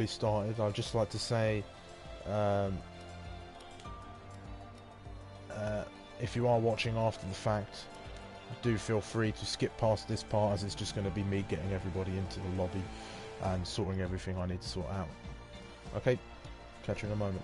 started, I'd just like to say, um, if you are watching after the fact, do feel free to skip past this part, as it's just going to be me getting everybody into the lobby and sorting everything I need to sort out. Okay, catch you in a moment.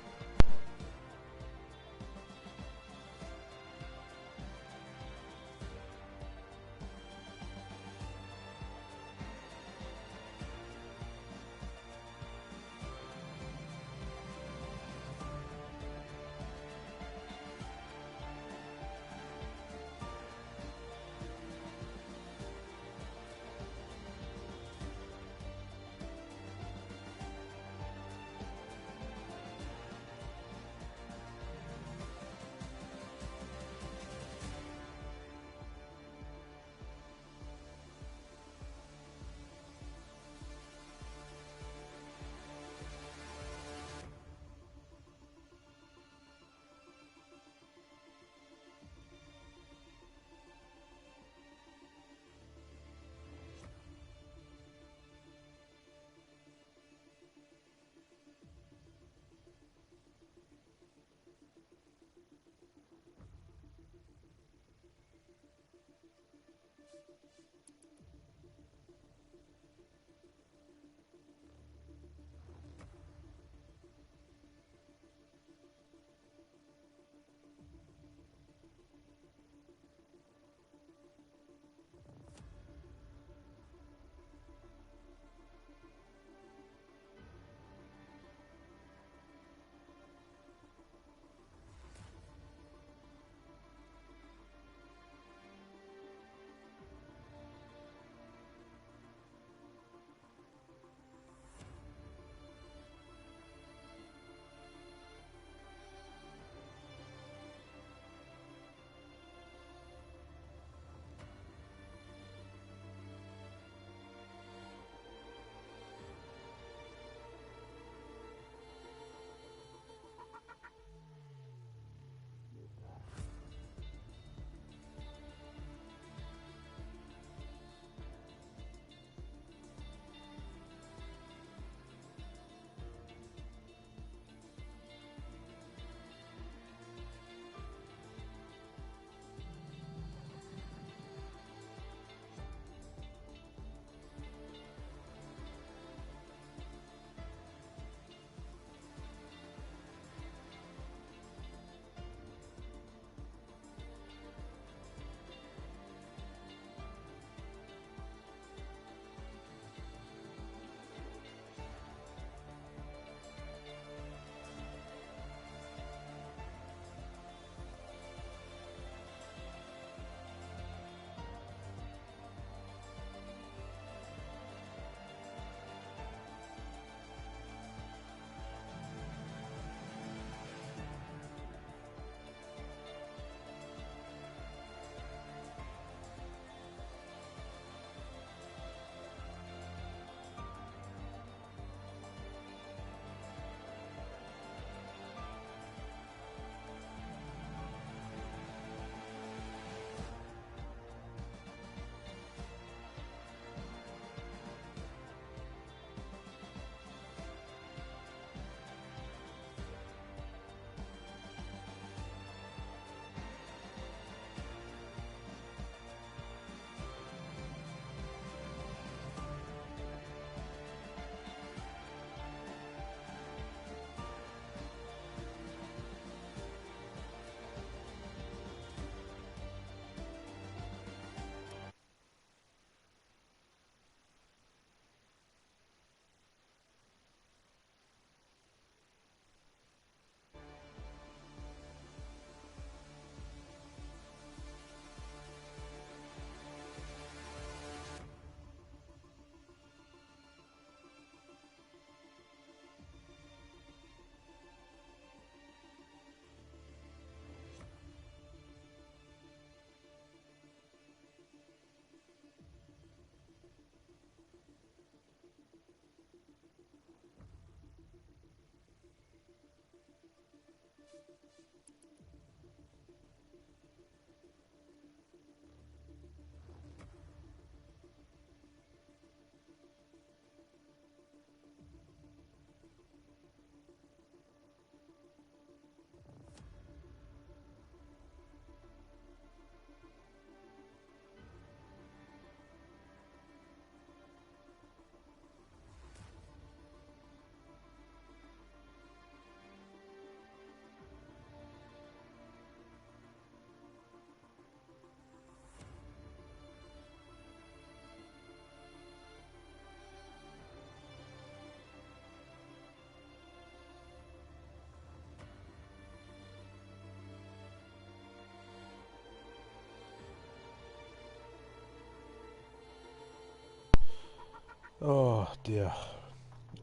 Oh dear.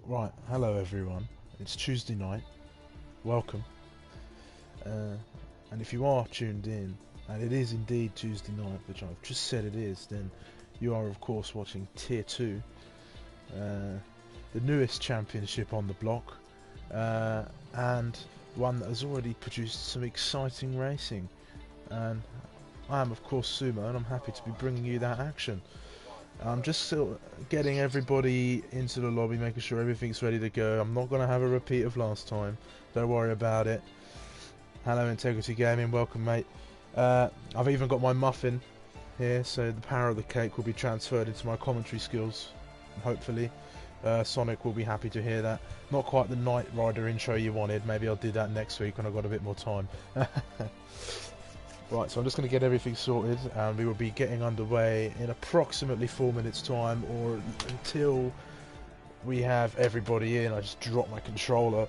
Right, hello everyone. It's Tuesday night. Welcome. And if you are tuned in, and it is indeed Tuesday night, which I've just said it is, then you are of course watching Tier 2, the newest championship on the block, and one that has already produced some exciting racing. And I am of course Sumo, and I'm happy to be bringing you that action. I'm just still getting everybody into the lobby, making sure everything's ready to go. I'm not going to have a repeat of last time. Don't worry about it. Hello Integrity Gaming, welcome mate. I've even got my muffin here, so the power of the cake will be transferred into my commentary skills. Hopefully. Sonic will be happy to hear that. Not quite the Knight Rider intro you wanted. Maybe I'll do that next week when I've got a bit more time. Right, so I'm just going to get everything sorted, and we will be getting underway in approximately 4 minutes time, or until we have everybody in. I just dropped my controller.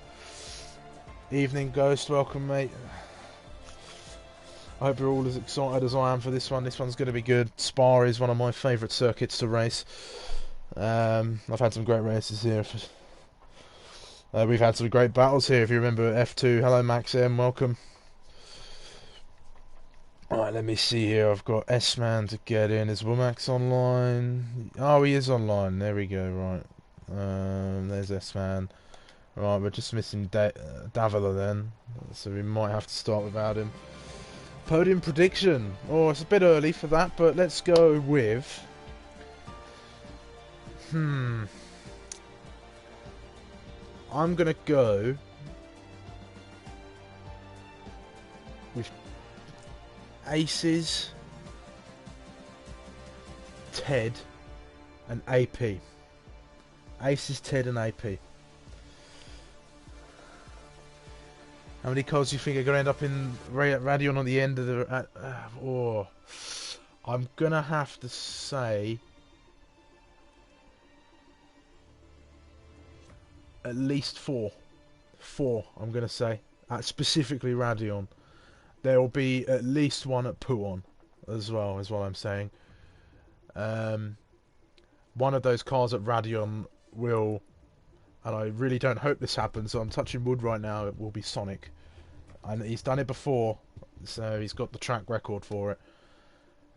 Evening Ghost, welcome mate. I hope you're all as excited as I am for this one. This one's going to be good. Spa is one of my favourite circuits to race. I've had some great races here. We've had some great battles here, if you remember F2. Hello Max M, welcome. Alright, let me see here. I've got S-Man to get in. Is Womax online? Oh, he is online. There we go, right. There's S-Man. Right, we're just missing Davila then. So we might have to start without him. Podium prediction. Oh, it's a bit early for that, but let's go with... I'm going to go... with... Aces, Ted, and AP. Aces, Ted, and AP. How many cards do you think are going to end up in Radion on the end of the... I'm going to have to say... at least 4. 4, I'm going to say. Specifically Radion. There will be at least one at Puon as well, is what I'm saying. One of those cars at Radion will, and I really don't hope this happens, so I'm touching wood right now, it will be Sonic. And he's done it before, so he's got the track record for it.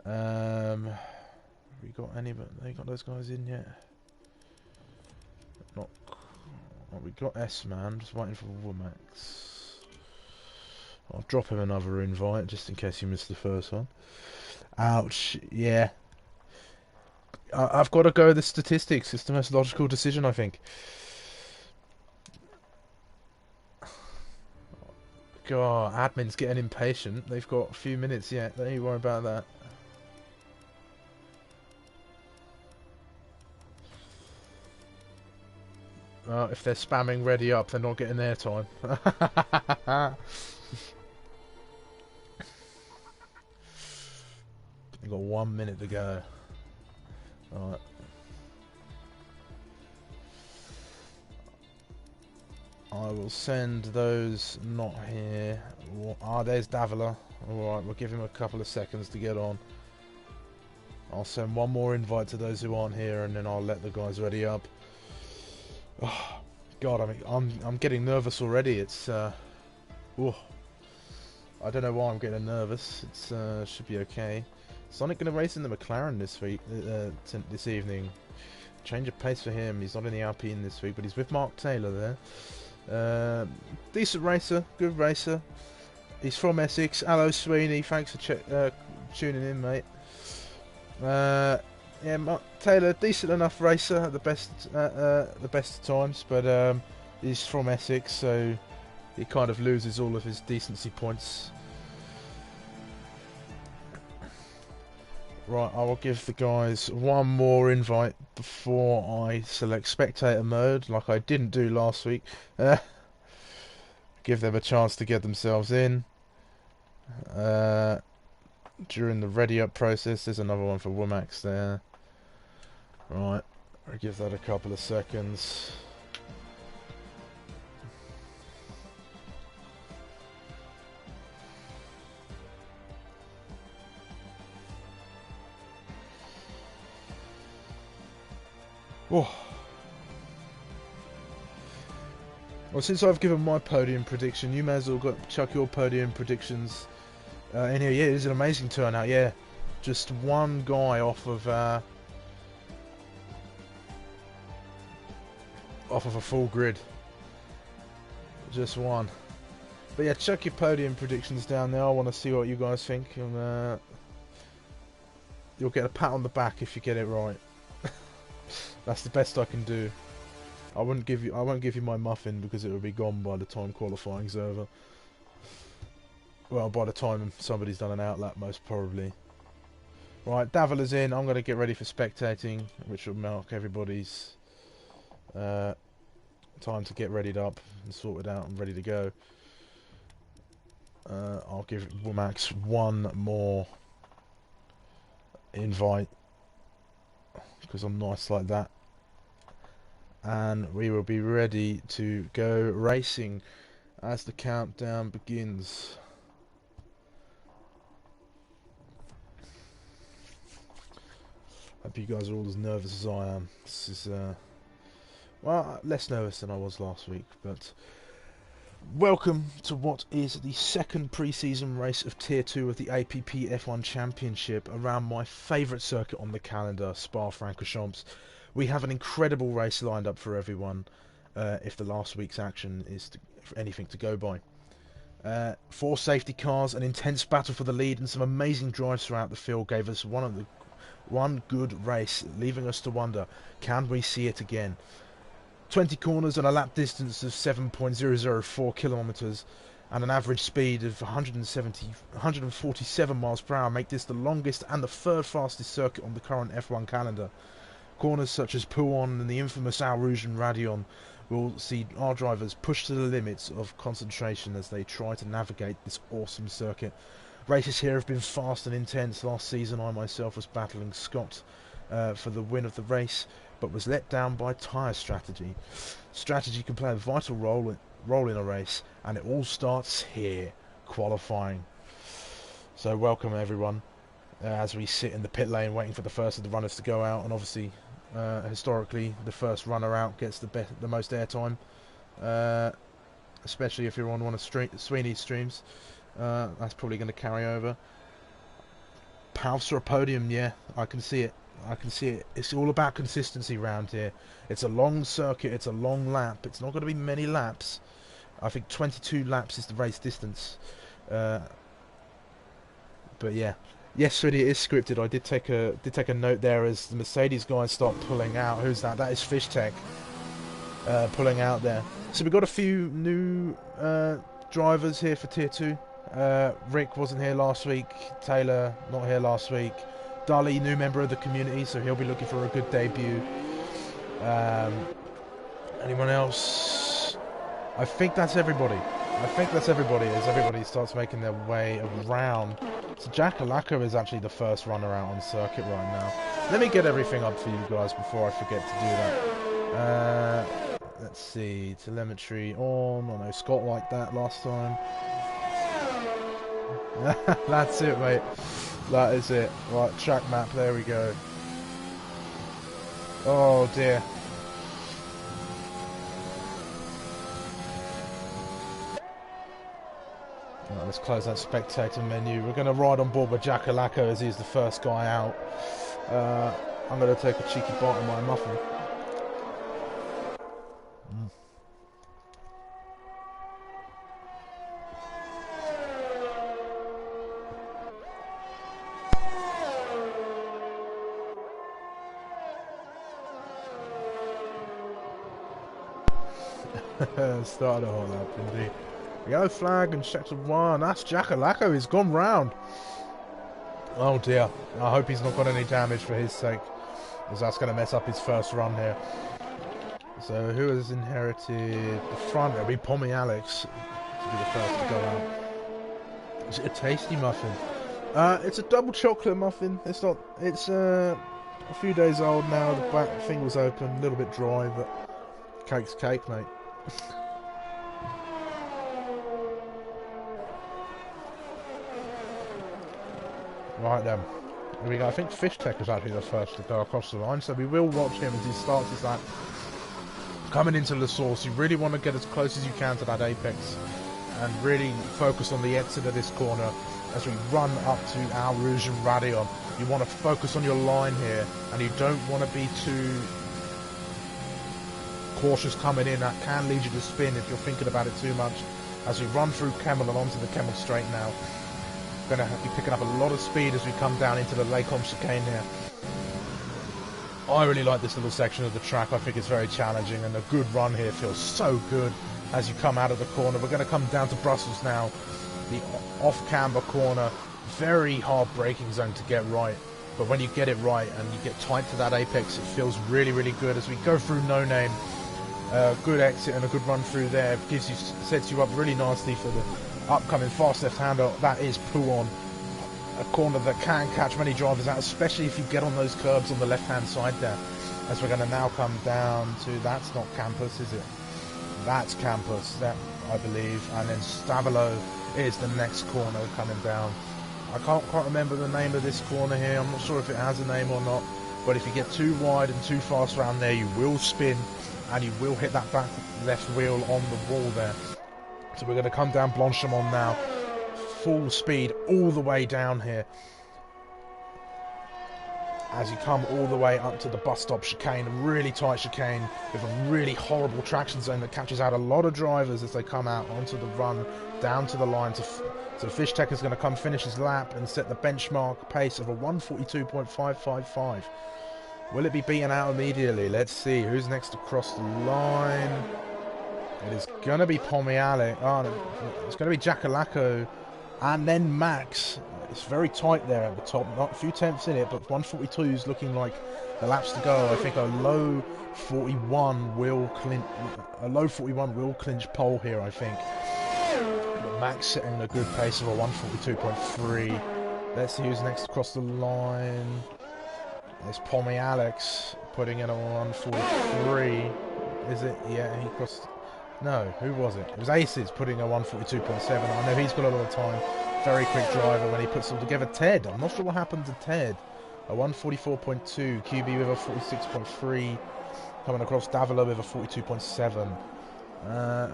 We got they got those guys in yet? Not. Well, we got S-Man, just waiting for Womax. I'll drop him another invite just in case you missed the first one. Ouch, yeah. I've got to go with the statistics. It's the most logical decision, I think. God, admin's getting impatient. They've got a few minutes yet. Don't you worry about that. Well, if they're spamming ready up, they're not getting their time. We've got 1 minute to go. Alright. I will send those not here. Ah, there's Davila. Alright, we'll give him a couple of seconds to get on. I'll send one more invite to those who aren't here, and then I'll let the guys ready up. Oh, God, I'm getting nervous already. It's I don't know why I'm getting nervous. It's should be okay. Sonic gonna race in the McLaren this week, this evening. Change of pace for him. He's not in the Alpine this week, but he's with Mark Taylor there. Decent racer, good racer. He's from Essex. Hello Sweeney, thanks for tuning in, mate. Yeah, Mark Taylor, decent enough racer at the best of times, but he's from Essex, so he kind of loses all of his decency points. Right, I will give the guys one more invite before I select spectator mode, like I didn't do last week. Give them a chance to get themselves in. During the ready up process, there's another one for Womax there. Right, I'll give that a couple of seconds. Oh, Well, since I've given my podium prediction, you may as well chuck your podium predictions in here. Yeah, it is an amazing turnout. Yeah, just one guy off of a full grid. Just one. But yeah, chuck your podium predictions down there. I want to see what you guys think, and you'll get a pat on the back if you get it right. That's the best I can do. I won't give you my muffin because it will be gone by the time qualifying's over. Well, by the time somebody's done an outlap, most probably. Right, Davila's in. I'm going to get ready for spectating, which will mark everybody's time to get readied up and sorted out and ready to go. I'll give Max one more invite because I'm nice like that, and we will be ready to go racing as the countdown begins. Hope you guys are all as nervous as I am. This is well, less nervous than I was last week, but welcome to what is the second pre-season race of Tier 2 of the APPF1 Championship around my favourite circuit on the calendar, Spa-Francorchamps. We have an incredible race lined up for everyone, if the last week's action is anything to go by. 4 safety cars, an intense battle for the lead, and some amazing drives throughout the field gave us one good race, leaving us to wonder, can we see it again? 20 corners and a lap distance of 7.004 kilometers and an average speed of 147 miles per hour make this the longest and the third fastest circuit on the current F1 calendar. Corners such as Pouon and the infamous Eau Rouge and Radion will see our drivers push to the limits of concentration as they try to navigate this awesome circuit. Races here have been fast and intense. Last season I myself was battling Scott for the win of the race, but was let down by tyre strategy. Strategy can play a vital role in a race, and it all starts here, qualifying. So welcome everyone, as we sit in the pit lane waiting for the first of the runners to go out, and obviously historically the first runner out gets the most airtime, especially if you're on one of Sweeney's streams. That's probably going to carry over. Paths for a podium, yeah, I can see it. I can see it. It's all about consistency round here. It's a long circuit, it's a long lap. It's not going to be many laps. I think 22 laps is the race distance. But yeah. Yes, really, it is scripted. I did take a note there as the Mercedes guys start pulling out. Who's that? That is Fish Tech pulling out there. So we've got a few new drivers here for Tier 2. Rick wasn't here last week. Taylor, not here last week. Dali, new member of the community, so he'll be looking for a good debut. Anyone else? I think that's everybody. As everybody starts making their way around. So Jack Alaka is actually the first runner out on circuit right now. Let me get everything up for you guys before I forget to do that. Let's see, telemetry on. I know Scott liked that last time. That's it, mate. That is it. Right, track map, there we go. Oh dear. Right, let's close that spectator menu. We're going to ride on board with Jack Alaka as he's the first guy out. I'm going to take a cheeky bite of my muffin. Started a whole lap indeed. Yellow flag and sector 1. That's Jack Alaka. He's gone round. Oh dear. I hope he's not got any damage for his sake, because that's going to mess up his first run here. So who has inherited the front? It'll be Pommy Alex to be the first to go out. Is it a tasty muffin? It's a double chocolate muffin. It's not. It's a few days old now. The back thing was open, a little bit dry, but cake's cake, mate. Right then, here we go. I think Fish Tech was actually the first to go across the line, so we will watch him as he starts his lap. coming into the source, you really want to get as close as you can to that apex and really focus on the exit of this corner as we run up to our Rouge and Radion. You want to focus on your line here, and you don't want to be too cautious coming in. That can lead you to spin if you're thinking about it too much. As we run through Kemmel and onto the Kemmel straight now, going to be picking up a lot of speed as we come down into the Lacombe chicane here. I really like this little section of the track. I think it's very challenging, and a good run here feels so good as you come out of the corner. We're going to come down to Brussels now, the off-camber corner. Very hard braking zone to get right, but when you get it right and you get tight to that apex, it feels really, really good. As we go through No Name, good exit and a good run through there, gives you, sets you up really nicely for the upcoming fast left-hander. That is Pouon, a corner that can catch many drivers out, especially if you get on those curbs on the left-hand side there. As we're going to now come down to, that's not Campus, is it? That's Campus, that I believe, and then Stavelo is the next corner coming down. I can't quite remember the name of this corner here. I'm not sure if it has a name or not, but if you get too wide and too fast around there, you will spin and you will hit that back left wheel on the wall there. So we're going to come down Blanchemont now, full speed all the way down here. As you come all the way up to the bus stop chicane, a really tight chicane with a really horrible traction zone that catches out a lot of drivers as they come out onto the run down to the line. So Fish Tech is going to come finish his lap and set the benchmark pace of a 1:42.555. Will it be beaten out immediately? Let's see who's next to cross the line. It is going to be Pomiale. Oh, no, it's going to be Jackalacco and then Max. It's very tight there at the top, not a few tenths in it, but 142 is looking like the laps to go. I think a low 41 will clinch pole here, I think. But Max setting a good pace of a 142.3. Let's see who's next across the line. There's Pommy Alex putting in a 143. Is it? Yeah, he crossed. No, who was it? It was Aces putting a 142.7. I know he's got a lot of time. Very quick driver when he puts them together. Ted, I'm not sure what happened to Ted. A 144.2, QB with a 46.3, coming across Davila with a 42.7.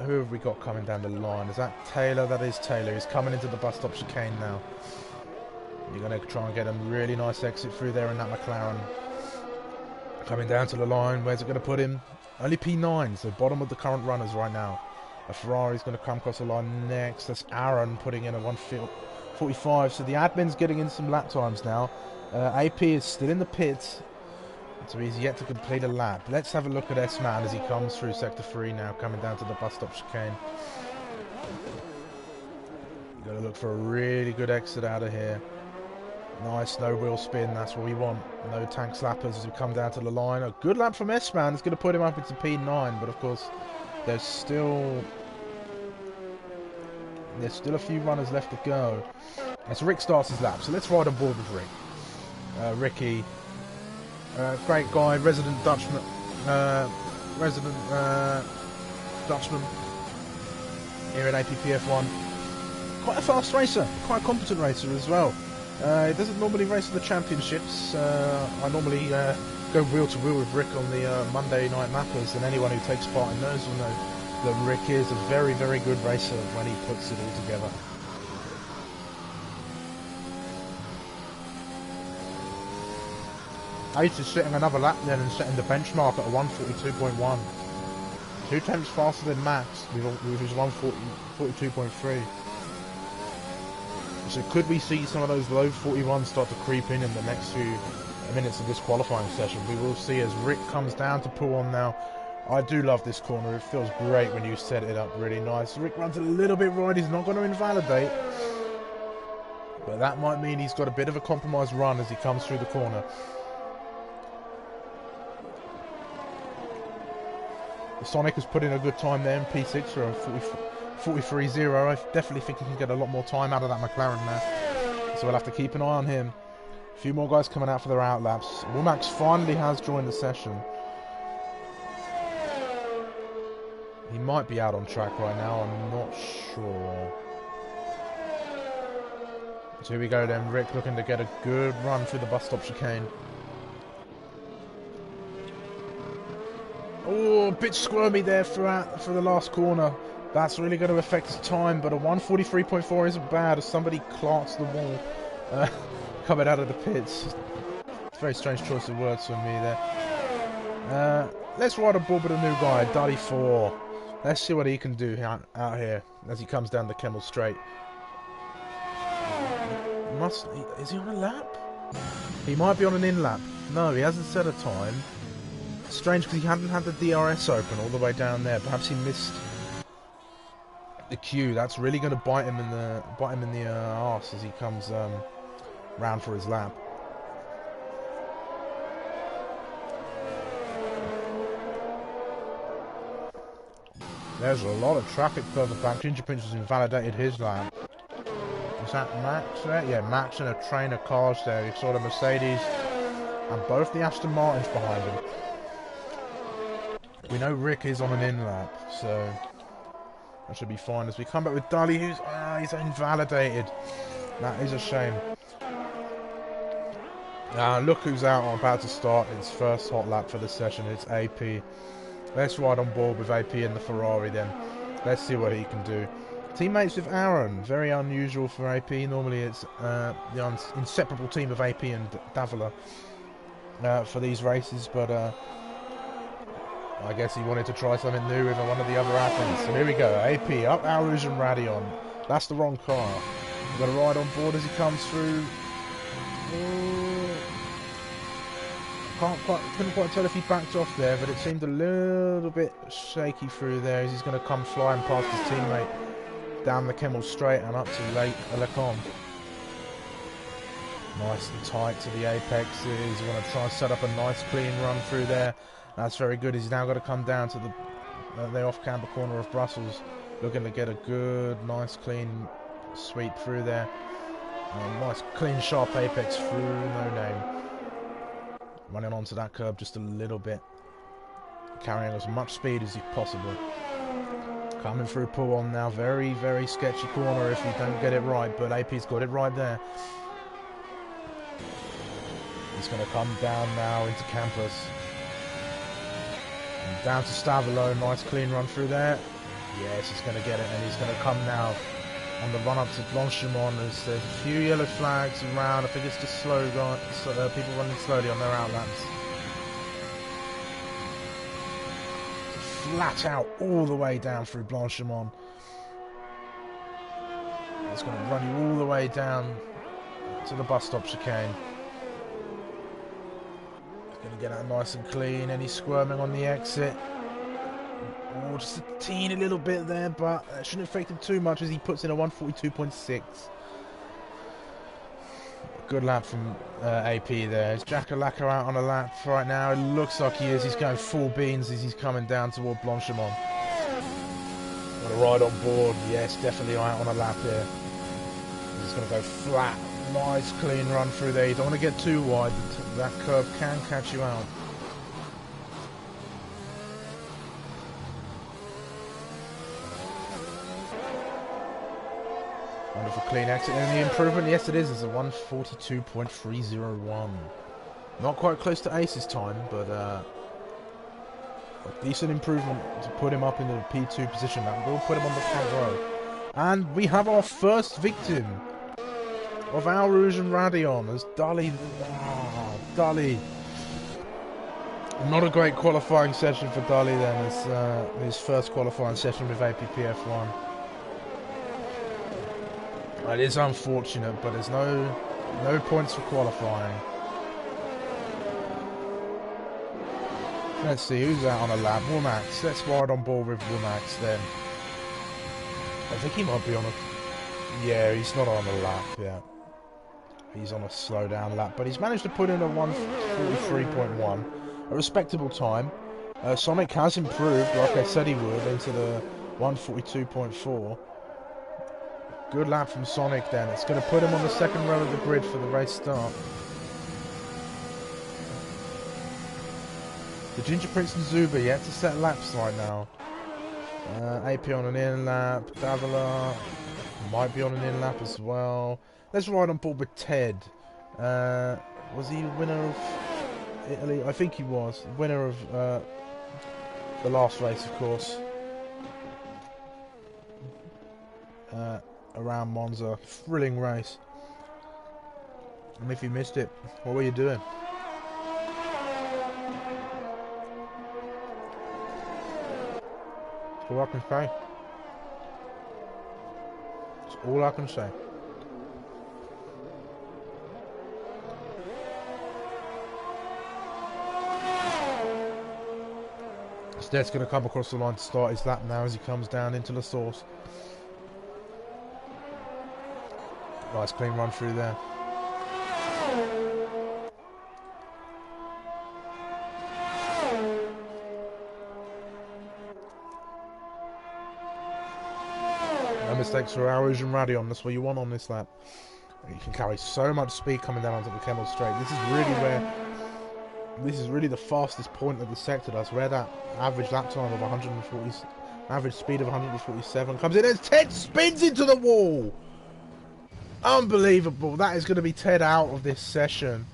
Who have we got coming down the line? Is that Taylor? That is Taylor. He's coming into the bus stop chicane now. You're going to try and get a really nice exit through there in that McLaren. Coming down to the line. Where's it going to put him? Only P9, so bottom of the current runners right now. A Ferrari's going to come across the line next. That's Aaron putting in a 1:45. So the admin's getting in some lap times now. AP is still in the pits, so he's yet to complete a lap. Let's have a look at S-Man as he comes through Sector 3 now, coming down to the bus stop chicane. You've got to look for a really good exit out of here. Nice no wheel spin, that's what we want. No tank slappers as we come down to the line. A good lap from S-Man. It's going to put him up into P9, but of course there's still a few runners left to go. And so Rick starts his lap, so let's ride on board with Rick. Ricky, great guy, resident Dutchman here at APPF1. Quite a fast racer, quite a competent racer as well. He doesn't normally race in the championships. I normally go wheel to wheel with Rick on the Monday night mappers, and anyone who takes part in those will know that Rick is a very, very good racer when he puts it all together. Ace is setting another lap then and setting the benchmark at a 1:42.1. 2 tenths faster than Max with his 1:42.3. So could we see some of those low 41s start to creep in the next few minutes of this qualifying session? We will see as Rick comes down to pull on now. I do love this corner. It feels great when you set it up really nice. Rick runs a little bit wide. He's not going to invalidate, but that might mean he's got a bit of a compromised run as he comes through the corner. Sonic has put in a good time there in P6 for a 43.0. I definitely think he can get a lot more time out of that McLaren now. So we'll have to keep an eye on him. A few more guys coming out for their outlaps. Womack finally has joined the session. He might be out on track right now, I'm not sure. So here we go then, Rick looking to get a good run through the bus stop chicane. Oh, a bit squirmy there for the last corner. That's really going to affect his time, but a 1:43.4 isn't bad as somebody clarks the wall coming out of the pits. Very strange choice of words from me there. Let's ride on board with a new guy, Duddy 4. Let's see what he can do out here as he comes down the Kemmel Straight. Is he on a lap? He might be on an in-lap. No, he hasn't set a time. Strange because he hadn't had the DRS open all the way down there. Perhaps he missed the queue. That's really going to bite him in the arse as he comes round for his lap. There's a lot of traffic further back. Ginger Prince has invalidated his lap. Is that Max there? Yeah, Max and a train of cars there. You saw the Mercedes and both the Aston Martins behind him. We know Rick is on an in-lap, so that should be fine. As we come back with Dully, he's invalidated. That is a shame. Look who's out, about to start its first hot lap for the session. It's AP. Let's ride on board with AP in the Ferrari then. Let's see what he can do. Teammates with Aaron. Very unusual for AP. Normally it's the inseparable team of AP and Davila for these races, but I guess he wanted to try something new with one of the other athletes. So here we go. AP up Arouge and Radion. That's the wrong car. We've got to ride on board as he comes through. Couldn't quite tell if he backed off there, but it seemed a little bit shaky through there as he's going to come flying past his teammate down the Kemmel Straight and up to Lake Lecombe. Nice and tight to the apexes. You want to try and set up a nice clean run through there. That's very good. He's now got to come down to the off-camber corner of Brussels, looking to get a good, nice, clean sweep through there. Nice, clean, sharp apex through No Name. Running onto that curb just a little bit, carrying as much speed as possible. Coming through pull on now, very, very sketchy corner if you don't get it right, but AP's got it right there. He's going to come down now into Campus. And down to Stavilo, nice clean run through there. Yes, he's going to get it, and he's going to come now on the run up to Blanchimont. There's a few yellow flags around. I think it's just slow going, people running slowly on their outlaps. Flat out all the way down through Blanchimont. It's going to run you all the way down to the bus stop chicane. It's going to get out nice and clean. Any squirming on the exit. Oh, just a teeny little bit there, but that shouldn't affect him too much as he puts in a 1:42.6. Good lap from AP there. Is Jackalaka out on a lap right now? It looks like he is. He's going full beans as he's coming down toward Blanchimont. Got to ride on board. Yes, definitely out on a lap here. He's going to go flat. Nice clean run through there. You don't want to get too wide. That curb can catch you out. Wonderful clean exit, and the improvement, yes it is a 1:42.301. Not quite close to Ace's time, but a decent improvement to put him up in the P2 position. That will put him on the front row. And we have our first victim of Arouge and Radion as Dully. Dully. Not a great qualifying session for Dully then. It's his first qualifying session with APPF1. It is unfortunate, but there's no points for qualifying. Let's see who's out on a lap. Womax. Let's ride on board with Womax then. I think he might be on a... Yeah, he's not on a lap yet. He's on a slow down lap, but he's managed to put in a 1:43.1, a respectable time. Sonic has improved, like I said he would, into the 1:42.4. Good lap from Sonic then. It's going to put him on the second row of the grid for the race start. The Ginger Prince and Zuba yet to set laps right now. AP on an in lap. Davila might be on an in lap as well. Let's ride on board with Ted. Was he winner of Italy? I think he was. Winner of the last race, of course. Around Monza. Thrilling race. And if you missed it, what were you doing? That's all I can say. That's all I can say. Stead's going to come across the line to start his lap now as he comes down into the source. Nice clean run through there. No mistakes for Arouge and Radion. That's what you want on this lap. You can carry so much speed coming down onto the Kemmel straight. This is really the fastest point of the sector. That's where that average lap time of 140, average speed of 147 comes in as Ted spins into the wall. Unbelievable. That is going to be Ted out of this session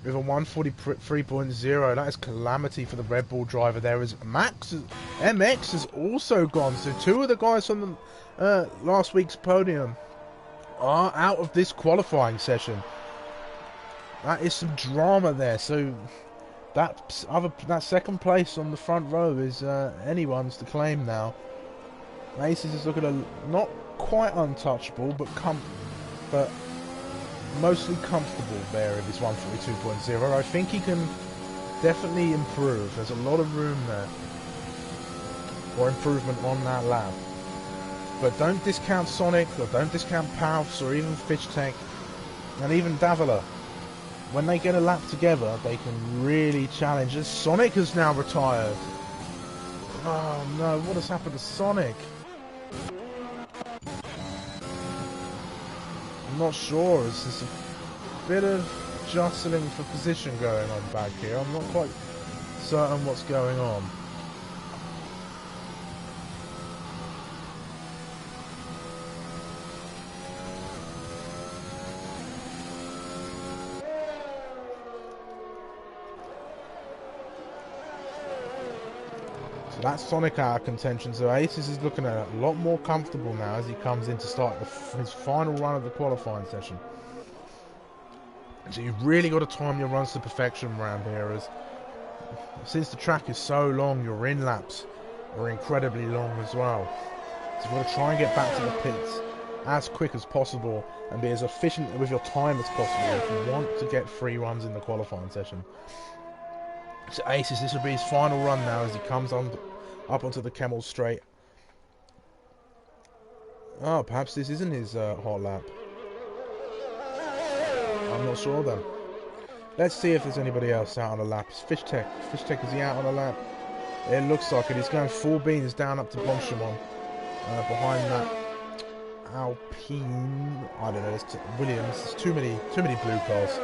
with a 143.0. That is calamity for the Red Bull driver. There is MX has also gone. So two of the guys from the last week's podium are out of this qualifying session. That is some drama there. So that second place on the front row is anyone's to claim now. Aces is looking not quite untouchable, but mostly comfortable there in his 142.0. I think he can definitely improve. There's a lot of room there for improvement on that lap. But don't discount Sonic, or don't discount Palfs, or even Fischtech, and even Davila. When they get a lap together, they can really challenge. As Sonic has now retired. Oh no, what has happened to Sonic? I'm not sure. There's just a bit of jostling for position going on back here. I'm not quite certain what's going on. So that's Sonic out of contention. So Aces is looking at a lot more comfortable now as he comes in to start his final run of the qualifying session. So you've really got to time your runs to perfection around here, as since the track is so long, your in laps are incredibly long as well. So you've got to try and get back to the pits as quick as possible and be as efficient with your time as possible if you want to get free runs in the qualifying session. So Aces, this will be his final run now as he comes up onto the Kemmel straight. Oh, perhaps this isn't his hot lap. I'm not sure then. Let's see if there's anybody else out on a lap. It's Fischtech. Fischtech, is he out on a lap? It looks like it. He's going full beans down up to Bonchemont. Behind that Alpine. I don't know. It's Williams. There's too many blue cars.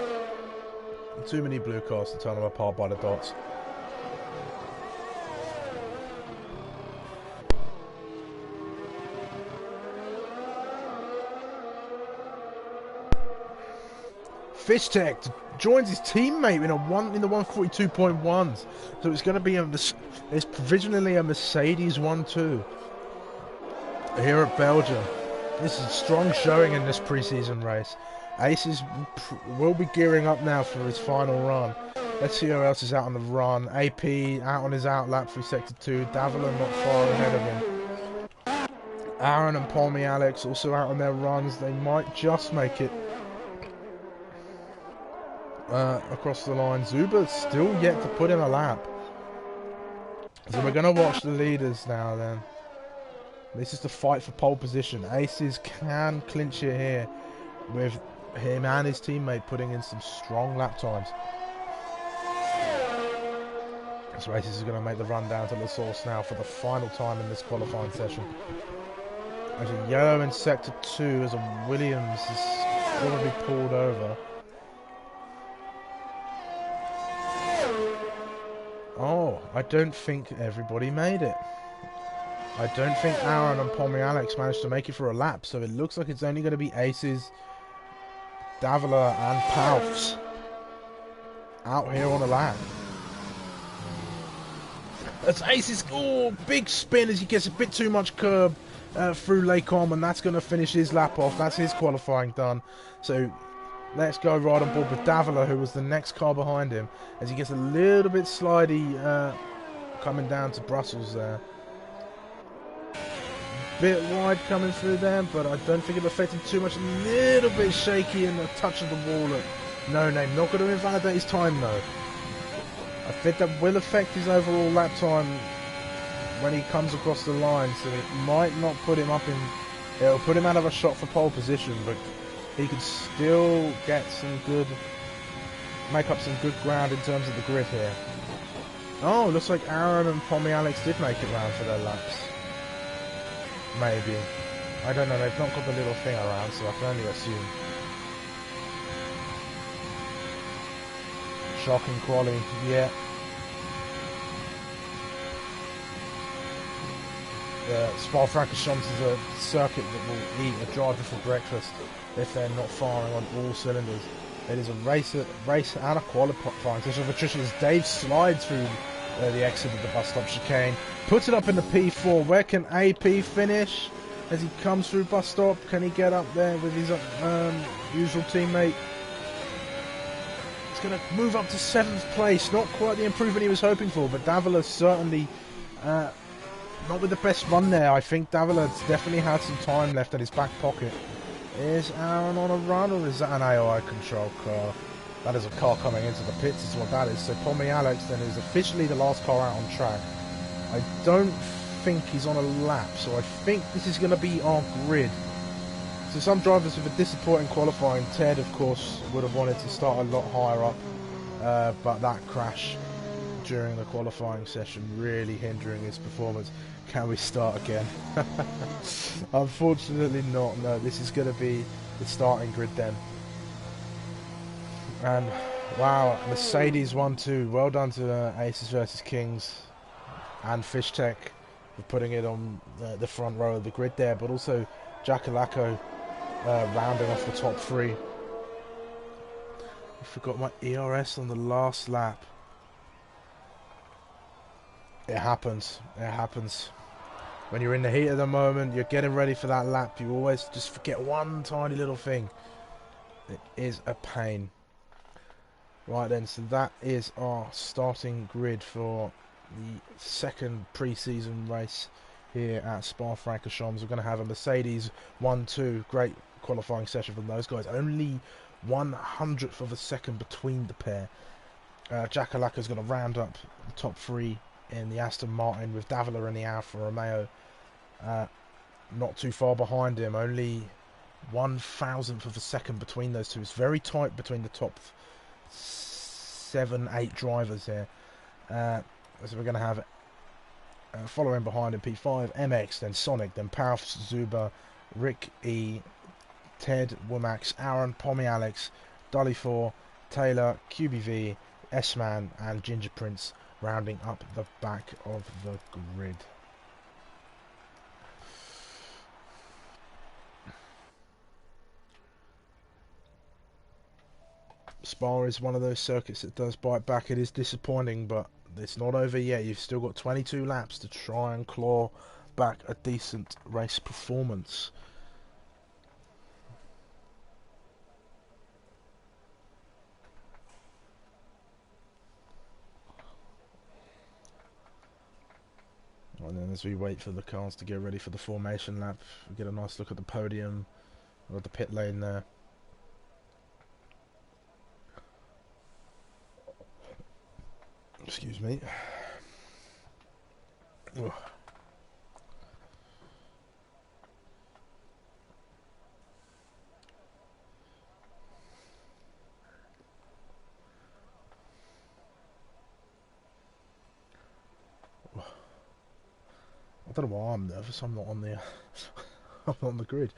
Too many blue cars to tell them apart by the dots. Fischtech joins his teammate in the 142.1s, so it's going to be it's provisionally a Mercedes 1-2 here at Belgium. This is a strong showing in this pre-season race. Aces will be gearing up now for his final run. Let's see who else is out on the run. AP out on his out lap through Sector 2. Davila not far ahead of him. Aaron and Palmy Alex also out on their runs. They might just make it across the line. Zuba's still yet to put in a lap. So we're going to watch the leaders now then. This is the fight for pole position. Aces can clinch it here with him and his teammate putting in some strong lap times. So Aces is going to make the run down to the source now for the final time in this qualifying session. There's a yellow in Sector 2 as a Williams is going to be pulled over. Oh, I don't think everybody made it. I don't think Aaron and Palmy Alex managed to make it for a lap, so it looks like it's only going to be Aces, Davila and Palfs out here on a lap. As Aces, oh, big spin as he gets a bit too much curb through Lake Om, and that's going to finish his lap off. That's his qualifying done. So let's go right on board with Davila, who was the next car behind him, as he gets a little bit slidey coming down to Brussels there. Bit wide coming through there, but I don't think it affected too much. A little bit shaky and a touch of the wall at No Name. Not going to invalidate his time though. I think that will affect his overall lap time when he comes across the line, so it might not put him up in... It'll put him out of a shot for pole position, but he could still get some good... make up some good ground in terms of the grid here. Oh, looks like Aaron and Pommy Alex did make it round for their laps. Maybe. I don't know, they've not got the little thing around, so I can only assume. Shocking quali, yeah. Spa-Francorchamps is a circuit that will eat a driver for breakfast if they're not firing on all cylinders. It is a race and a qualifying session of attrition as Dave slides through the exit of the bus stop chicane, puts it up in the P4. Where can AP finish as he comes through bus stop? Can he get up there with his usual teammate? He's going to move up to 7th place. Not quite the improvement he was hoping for, but Davila certainly not with the best run there. I think Davila's definitely had some time left in his back pocket. Is Aaron on a run, or is that an AOI control car? That is a car coming into the pits is what that is. So Pommy Alex then is officially the last car out on track. I don't think he's on a lap, so I think this is going to be our grid. So some drivers with a disappointing qualifying, Ted of course would have wanted to start a lot higher up, but that crash during the qualifying session really hindering his performance. Can we start again? Unfortunately not, no. This is going to be the starting grid then. And wow, Mercedes 1-2. Well done to Aces versus Kings and Fish Tech for putting it on the front row of the grid there, but also Jackalacco rounding off the top three. I forgot my ERS on the last lap. It happens. It happens. When you're in the heat of the moment, you're getting ready for that lap, you always just forget one tiny little thing. It is a pain. Right then, so that is our starting grid for the second pre-season race here at Spa-Francorchamps. We're going to have a Mercedes 1-2. Great qualifying session from those guys. Only 1/100th of a second between the pair. Jackalacco's going to round up the top three in the Aston Martin with Davila in the Alfa Romeo not too far behind him. Only 1/1000th of a second between those two. It's very tight between the top 7-8 drivers here. So we're going to have following behind in P5 MX, then Sonic, then Powerful Zuba, Rick E, Ted, Womax, Aaron, Pommy Alex, Dolly 4, Taylor, QBV, S-Man and Ginger Prince rounding up the back of the grid. Spa is one of those circuits that does bite back. It is disappointing, but it's not over yet. You've still got 22 laps to try and claw back a decent race performance. And then as we wait for the cars to get ready for the formation lap, we get a nice look at the podium or the pit lane there. Excuse me. Ugh. I don't know why I'm nervous. I'm not on the I'm on the grid.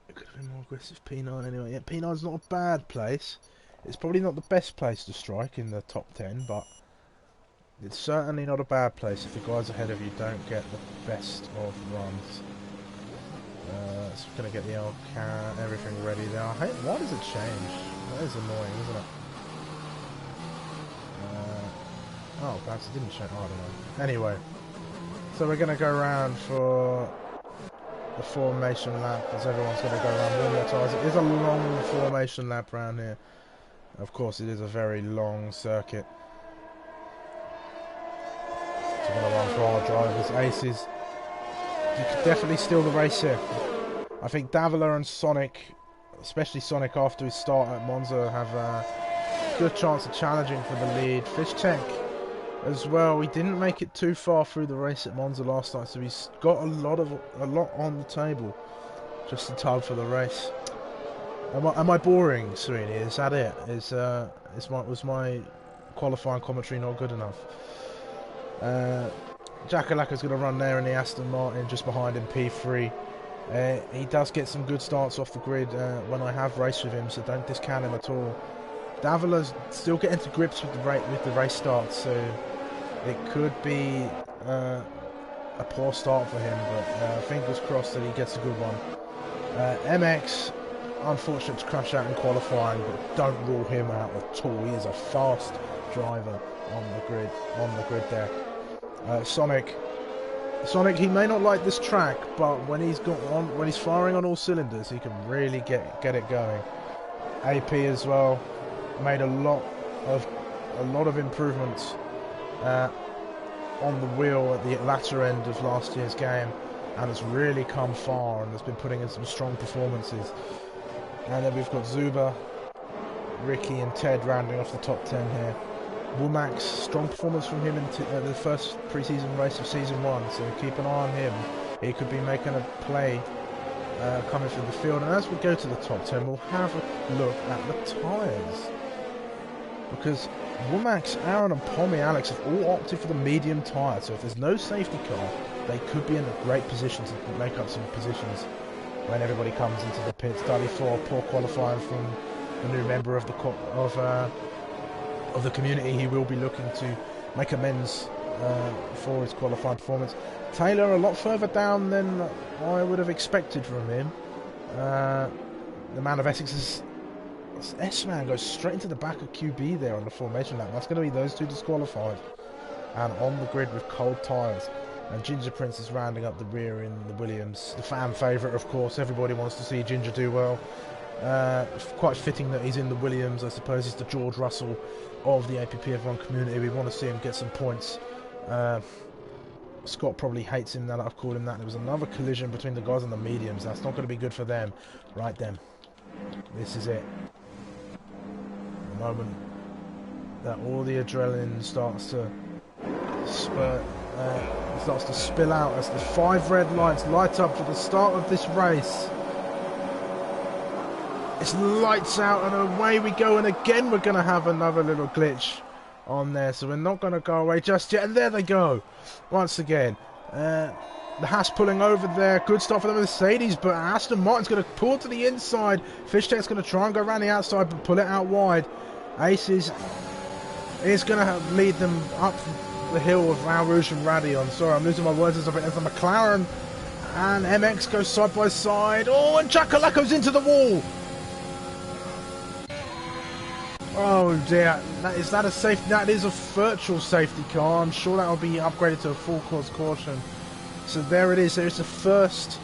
It could have been more aggressive P9 anyway. Yeah, P9's not a bad place. It's probably not the best place to strike in the top 10, but it's certainly not a bad place if the guys ahead of you don't get the best of runs. So we're going to get the everything ready now. Hey, why does it change? That is annoying, isn't it? Oh, perhaps it didn't show. Oh, I don't know. Anyway, so we're going to go around for the formation lap, as everyone's going to go around warm their tyres. It is a long formation lap around here. Of course, it is a very long circuit. So we're going to run for our drivers. Aces, you could definitely steal the race here. I think Davila and Sonic, especially Sonic after his start at Monza, have a good chance of challenging for the lead. Fishtech as well. He didn't make it too far through the race at Monza last night, so he's got a lot on the table just in time for the race. Am I boring, Sereni? Is that it? Was my qualifying commentary not good enough? Jakalaka's going to run there in the Aston Martin, just behind him, P3. He does get some good starts off the grid when I have raced with him, so don't discount him at all. Davila's still getting to grips with the race starts, so it could be a poor start for him, but fingers crossed that he gets a good one. MX, unfortunate to crash out in qualifying, but don't rule him out at all. He is a fast driver on the grid there. Sonic, he may not like this track, but when he's firing on all cylinders, he can really get it going. AP as well made a lot of improvements on the wheel at the latter end of last year's game, and has really come far and has been putting in some strong performances. And then we've got Zuba, Ricky and Ted rounding off the top 10 here. Womack's strong performance from him in the first pre-season race of season 1, so keep an eye on him. He could be making a play coming through the field. And as we go to the top 10, we'll have a look at the tyres, because Womack's, Aaron and Pommy Alex have all opted for the medium tyre, so if there's no safety car, they could be in a great position to make up some positions when everybody comes into the pits. Dudley 4, poor qualifying from the new member of the community. He will be looking to make amends for his qualifying performance. Taylor a lot further down than I would have expected from him. The man of Essex's S-Man goes straight into the back of QB there on the formation lap. That's going to be those two disqualified and on the grid with cold tyres. And Ginger Prince is rounding up the rear in the Williams. The fan favourite, of course. Everybody wants to see Ginger do well. Quite fitting that he's in the Williams. I suppose he's the George Russell of the APPF1 community. We want to see him get some points. Scott probably hates him now that I've called him that. There was another collision between the guys on the mediums. That's not going to be good for them. Right then. This is it. The moment that all the adrenaline starts to spurt. Starts to spill out as the 5 red lights light up for the start of this race. It's lights out and away we go, and again we're going to have another little glitch on there, so we're not going to go away just yet. And there they go once again. The Haas pulling over there. Good start for the Mercedes, but Aston Martin's going to pull to the inside. Fishtech's going to try and go around the outside but pull it out wide. Aces is going to lead them up the hill of Al Rouge and Radion. Sorry, I'm losing my words as I enter McLaren, and MX goes side by side. Oh, and Chakalako's into the wall. Oh dear, that is a virtual safety car. I'm sure that will be upgraded to a full course caution. So there it is. There's the first.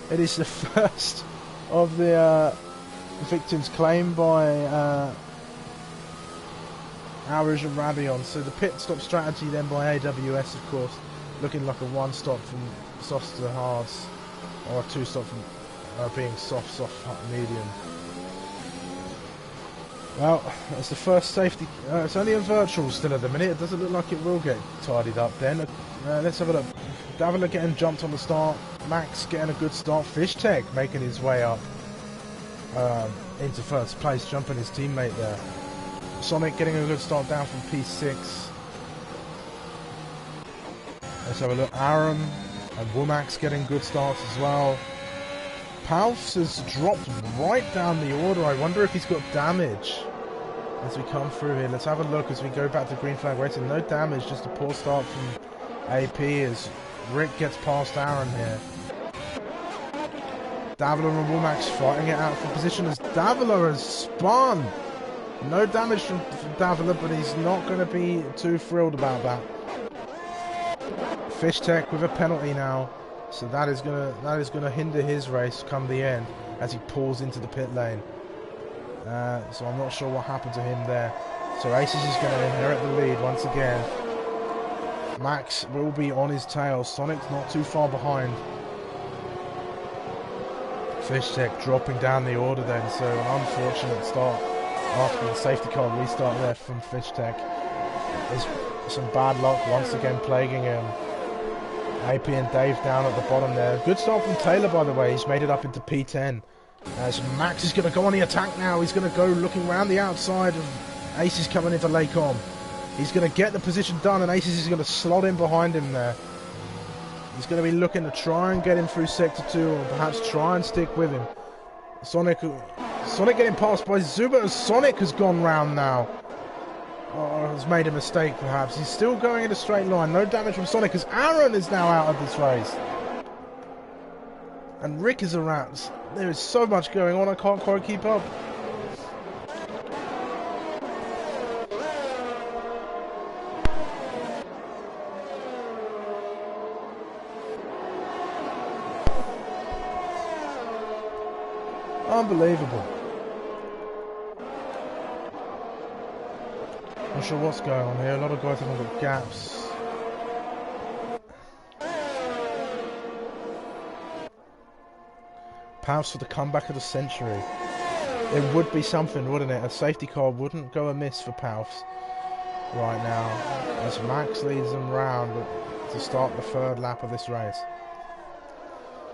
It is the first of the victims claimed by Hours and Radion. So the pit stop strategy then by AWS, of course, looking like a 1-stop from softs to hards, or a 2-stop from being soft, medium. Well, it's the first safety. It's only a virtual still at the minute. It doesn't look like it will get tidied up then. Let's have a look. Davila getting jumped on the start. Max getting a good start. Fishtech making his way up into first place, jumping his teammate there. Sonic getting a good start down from P6. Let's have a look. Aaron and Womack's getting good starts as well. Palfs has dropped right down the order. I wonder if he's got damage as we come through here. Let's have a look as we go back to green flag racing. No damage, just a poor start from AP as Rick gets past Aaron here. Davila and Womack's fighting it out for position as Davila has spun No damage from Davila, but he's not going to be too thrilled about that. Fish Tech with a penalty now, so that is gonna hinder his race come the end as he pulls into the pit lane. So I'm not sure what happened to him there. So Aces is going to inherit the lead once again. Max will be on his tail. Sonic's not too far behind. Fish Tech dropping down the order then, so an unfortunate start after the safety car restart there from Fish Tech. There's some bad luck once again plaguing him. AP and Dave down at the bottom there. Good start from Taylor, by the way. He's made it up into P10. As Max is going to go on the attack now. He's going to go looking around the outside of Aces coming into Lacom. He's going to get the position done, and Aces is going to slot in behind him there. He's going to be looking to try and get him through Sector 2, or perhaps try and stick with him. Sonic getting passed by Zuba, as Sonic has gone round now. Oh, has made a mistake perhaps. He's still going in a straight line. No damage from Sonic, as Aaron is now out of this race. And Rick is around. There is so much going on, I can't quite keep up. Unbelievable. Not sure what's going on here. A lot of guys have got gaps. Pounce for the comeback of the century. It would be something, wouldn't it? A safety car wouldn't go amiss for Pounce right now, as Max leads them round to start the third lap of this race.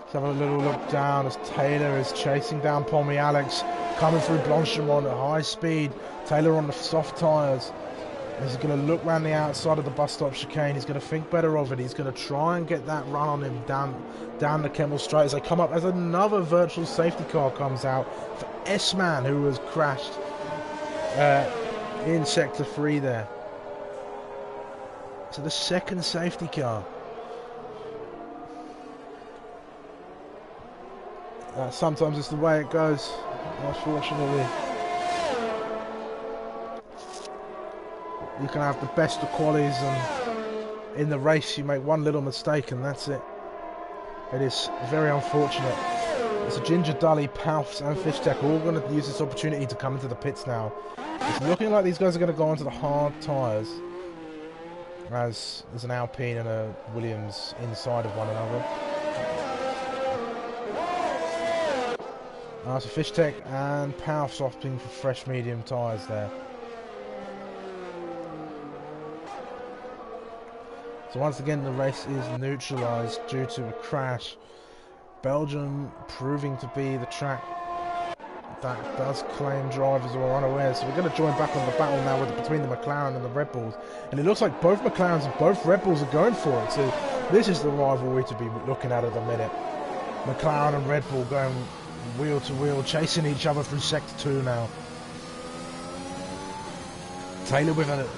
Let's have a little look down as Taylor is chasing down Pommy Alex, coming through Blanchimont at high speed. Taylor on the soft tyres. He's going to look round the outside of the bus stop chicane. He's going to think better of it. He's going to try and get that run on him down the Kemmel Straight as they come up, as another virtual safety car comes out for S-Man, who was crashed in Sector 3 there. So the second safety car. Sometimes it's the way it goes, unfortunately. You can have the best of qualities, and in the race you make one little mistake and that's it. It is very unfortunate. It's a Ginger, Dully, Poufs and Fish Tech all going to use this opportunity to come into the pits now. It's looking like these guys are going to go onto the hard tyres, as there's an Alpine and a Williams inside of one another. So Fish Tech and Poufs opting for fresh medium tyres there. So once again the race is neutralised due to a crash. Belgium proving to be the track that does claim drivers who are unaware. So we're going to join back on the battle now between the McLaren and the Red Bulls. And it looks like both McLarens and both Red Bulls are going for it. So this is the rivalry to be looking at the minute. McLaren and Red Bull going wheel to wheel, chasing each other through Sector 2 now. Taylor with a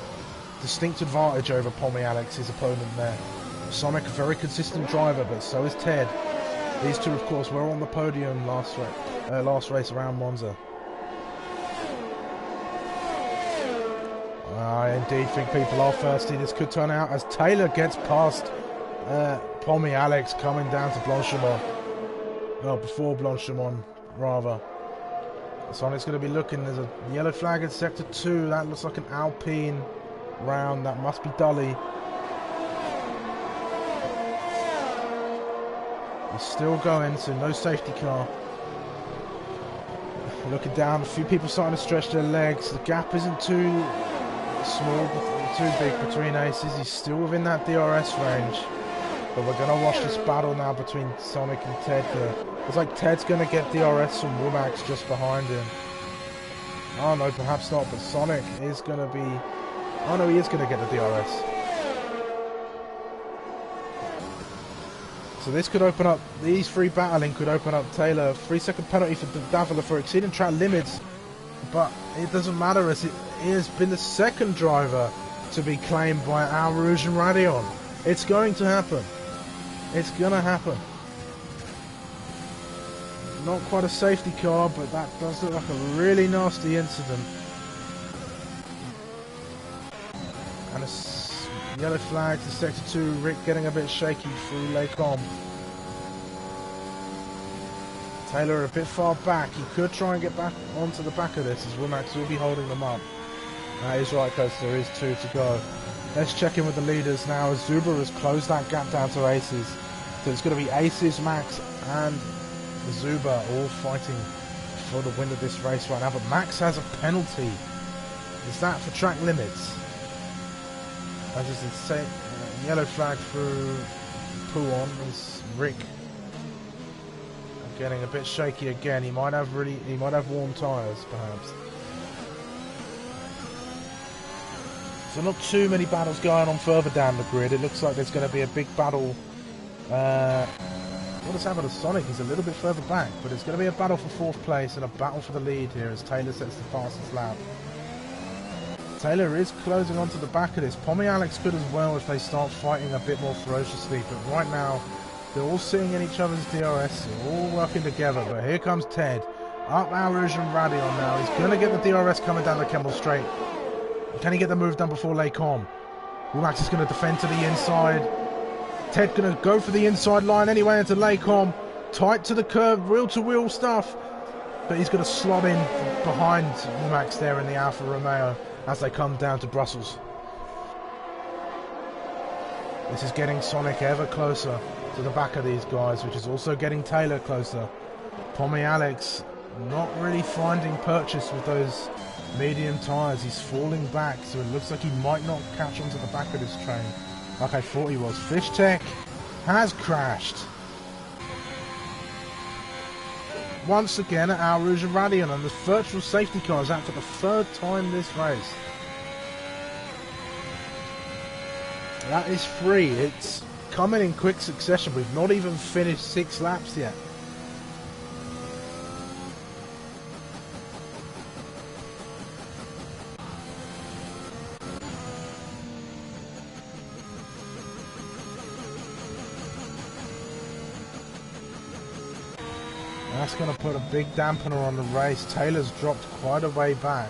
distinct advantage over Pommy Alex, his opponent there. Sonic, a very consistent driver, but so is Ted. These two, of course, were on the podium last race around Monza. I indeed think people are thirsty. This could turn out as Taylor gets past Pommy Alex coming down to Blanchimont. Well, before Blanchimont, rather. Sonic's going to be looking. There's a yellow flag in Sector 2. That looks like an Alpine round. That must be Dully. He's still going, so no safety car. Looking down, a few people starting to stretch their legs. The gap isn't too small, too big between Aces. He's still within that DRS range. But we're going to watch this battle now between Sonic and Ted here. It's like Ted's going to get DRS from Womack's just behind him. Oh no, perhaps not, but Sonic is going to be... Oh no, he is going to get the DRS. So this could open up, these three battling could open up Taylor. 3-second penalty for Davila for exceeding track limits. But it doesn't matter, as it has been the second driver to be claimed by Al Rouge and Radion. It's going to happen. It's going to happen. Not quite a safety car, but that does look like a really nasty incident. And a yellow flag to sector 2. Rick getting a bit shaky through Lacombe. Taylor a bit far back. He could try and get back onto the back of this as Womack will be holding them up. That is right, because there is 2 to go. Let's check in with the leaders now as Zuber has closed that gap down to Aces. So it's going to be Aces, Max and Zuber all fighting for the win of this race right now. But Max has a penalty. Is that for track limits? As is insane. Yellow flag through Pouon as Rick getting a bit shaky again. He might have warm tyres perhaps. So not too many battles going on further down the grid. It looks like there's going to be a big battle. What has happened to Sonic? He's a little bit further back, but it's going to be a battle for 4th place and a battle for the lead here as Taylor sets the fastest lap. Taylor is closing onto the back of this. Pommy Alex could as well if they start fighting a bit more ferociously, but right now they're all sitting in each other's DRS, they're all working together. But here comes Ted, up Al Rouge and Radion now. He's going to get the DRS coming down the Kemmel Straight. Can he get the move done before Lacombe? Womack is going to defend to the inside. Ted going to go for the inside line anyway into Lacombe. Tight to the curve, wheel-to-wheel stuff. But he's going to slob in behind Womack there in the Alfa Romeo as they come down to Brussels. This is getting Sonic ever closer to the back of these guys, which is also getting Taylor closer. Pommy Alex not really finding purchase with those medium tyres. He's falling back, so it looks like he might not catch onto the back of this train like I thought he was. Fish Tech has crashed once again at Al Rouge and Radion, and the virtual safety car is out for the 3rd time this race. That is 3. It's coming in quick succession. We've not even finished 6 laps yet. That's going to put a big dampener on the race. Taylor's dropped quite a way back.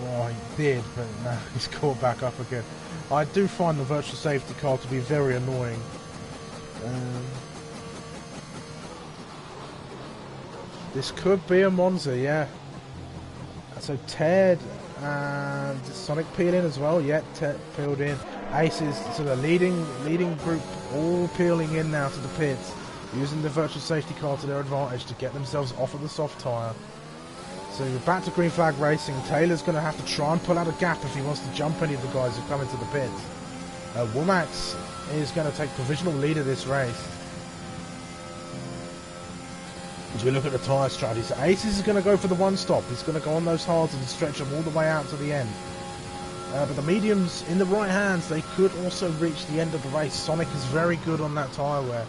Well, he did, but now he's caught back up again. I do find the virtual safety car to be very annoying. This could be a Monza, yeah. So Ted and Sonic peel in as well. Yeah, Ted peeled in. Aces, so the leading group all peeling in now to the pits, using the virtual safety car to their advantage to get themselves off of the soft tyre. So we're back to green flag racing. Taylor's going to have to try and pull out a gap if he wants to jump any of the guys who come into the pits. Womack is going to take provisional lead of this race. As we look at the tyre strategy, so Aces is going to go for the one stop. He's going to go on those hards and stretch them all the way out to the end. But the mediums in the right hands, they could also reach the end of the race. Sonic is very good on that tyre wear,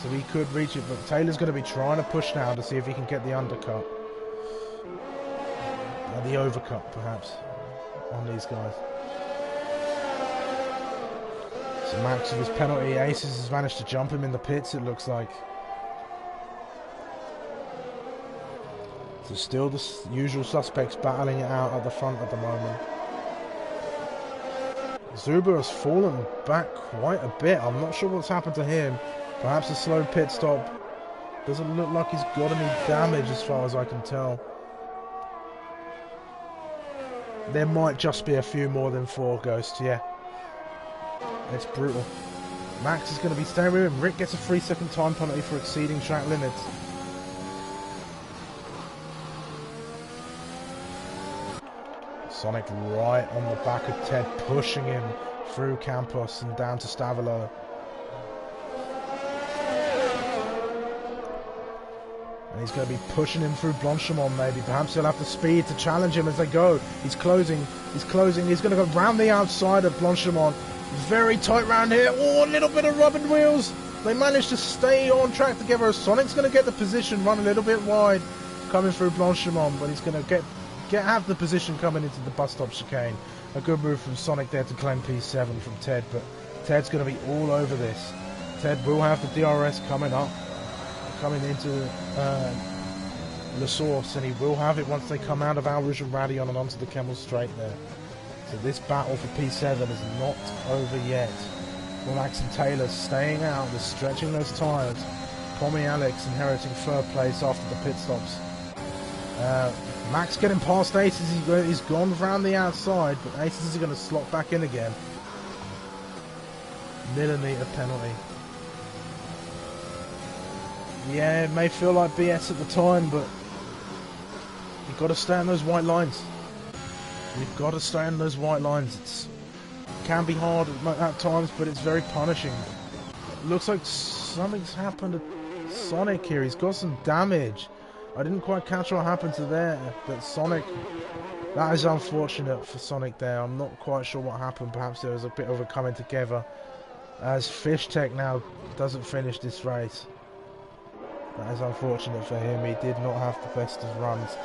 so he could reach it, but Taylor's going to be trying to push now to see if he can get the undercut. The overcut, perhaps, on these guys. So Max with his penalty. Aces has managed to jump him in the pits, it looks like. So still the usual suspects battling it out at the front at the moment. Zuber has fallen back quite a bit. I'm not sure what's happened to him. Perhaps a slow pit stop. Doesn't look like he's got any damage as far as I can tell. There might just be a few more than 4 ghosts, yeah. It's brutal. Max is going to be staying with him. Rick gets a 3-second time penalty for exceeding track limits. Sonic right on the back of Ted, pushing him through Campos and down to Stavilo. And he's going to be pushing him through Blanchimont maybe. Perhaps he'll have the speed to challenge him as they go. He's closing. He's closing. He's going to go round the outside of Blanchimont. Very tight round here. Oh, a little bit of rubbing wheels. They managed to stay on track together. Sonic's going to get the position, run a little bit wide, coming through Blanchimont, but he's going to have the position coming into the bus stop chicane. A good move from Sonic there to claim P7 from Ted, but Ted's going to be all over this. Ted will have the DRS coming up, coming into La Source, and he will have it once they come out of Al Rouge and Radion and onto the Kemmel Straight there. So this battle for P7 is not over yet. Max and Taylor staying out, they're stretching those tyres. Tommy Alex inheriting third place after the pit stops. Max getting past Aces, he's gone round the outside, but Aces is going to slot back in again. Millimetre penalty. Yeah, it may feel like BS at the time, but you've got to stay on those white lines. You've got to stay on those white lines. It can be hard at times, but it's very punishing. It looks like something's happened to Sonic here. He's got some damage. I didn't quite catch what happened to there, but Sonic, that is unfortunate for Sonic there. I'm not quite sure what happened. Perhaps there was a bit of a coming together as Fish Tech now doesn't finish this race. That is unfortunate for him. He did not have the best of runs.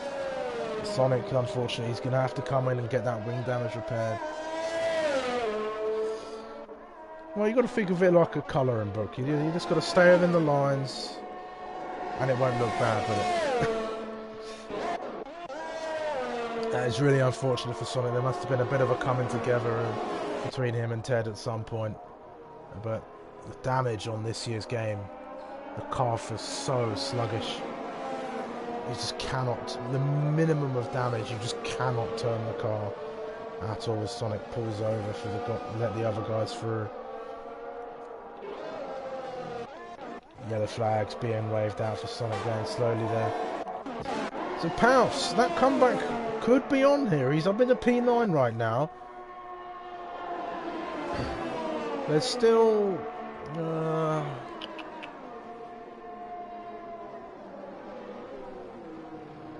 Sonic, unfortunately, he's going to have to come in and get that wing damage repaired. Well, you got to think of it like a colouring book. You just got to stay within the lines, and it won't look bad, will it? That is really unfortunate for Sonic. There must have been a bit of a coming together between him and Ted at some point. But the damage on this year's game, the car feels so sluggish. You just cannot, the minimum of damage, you just cannot turn the car at all as Sonic pulls over for let the other guys through. Yellow flags being waved out for Sonic going slowly there. So Pouse, that comeback could be on here. He's up in the P9 right now. There's still...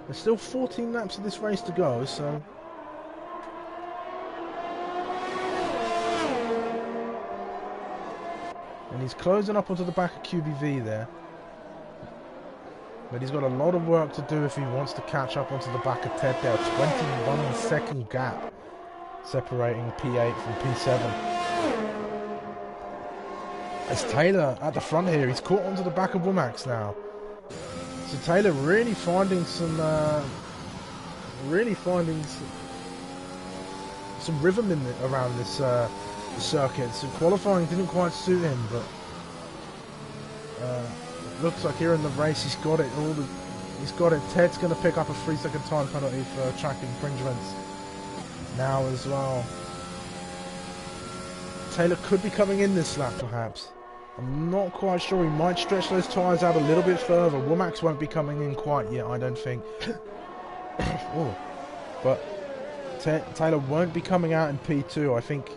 there's still 14 laps of this race to go, so... And he's closing up onto the back of QBV there. But he's got a lot of work to do if he wants to catch up onto the back of Ted there. 21 second gap separating P8 from P7. It's Taylor at the front here. He's caught onto the back of Womax now. So Taylor really finding some rhythm around this circuit. So qualifying didn't quite suit him, but it looks like here in the race he's got it. He's got it. Ted's going to pick up a 3-second time penalty for track infringements now as well. Taylor could be coming in this lap, perhaps. I'm not quite sure. He might stretch those tyres out a little bit further. Womax won't be coming in quite yet, I don't think. Oh, but Taylor won't be coming out in P2, I think.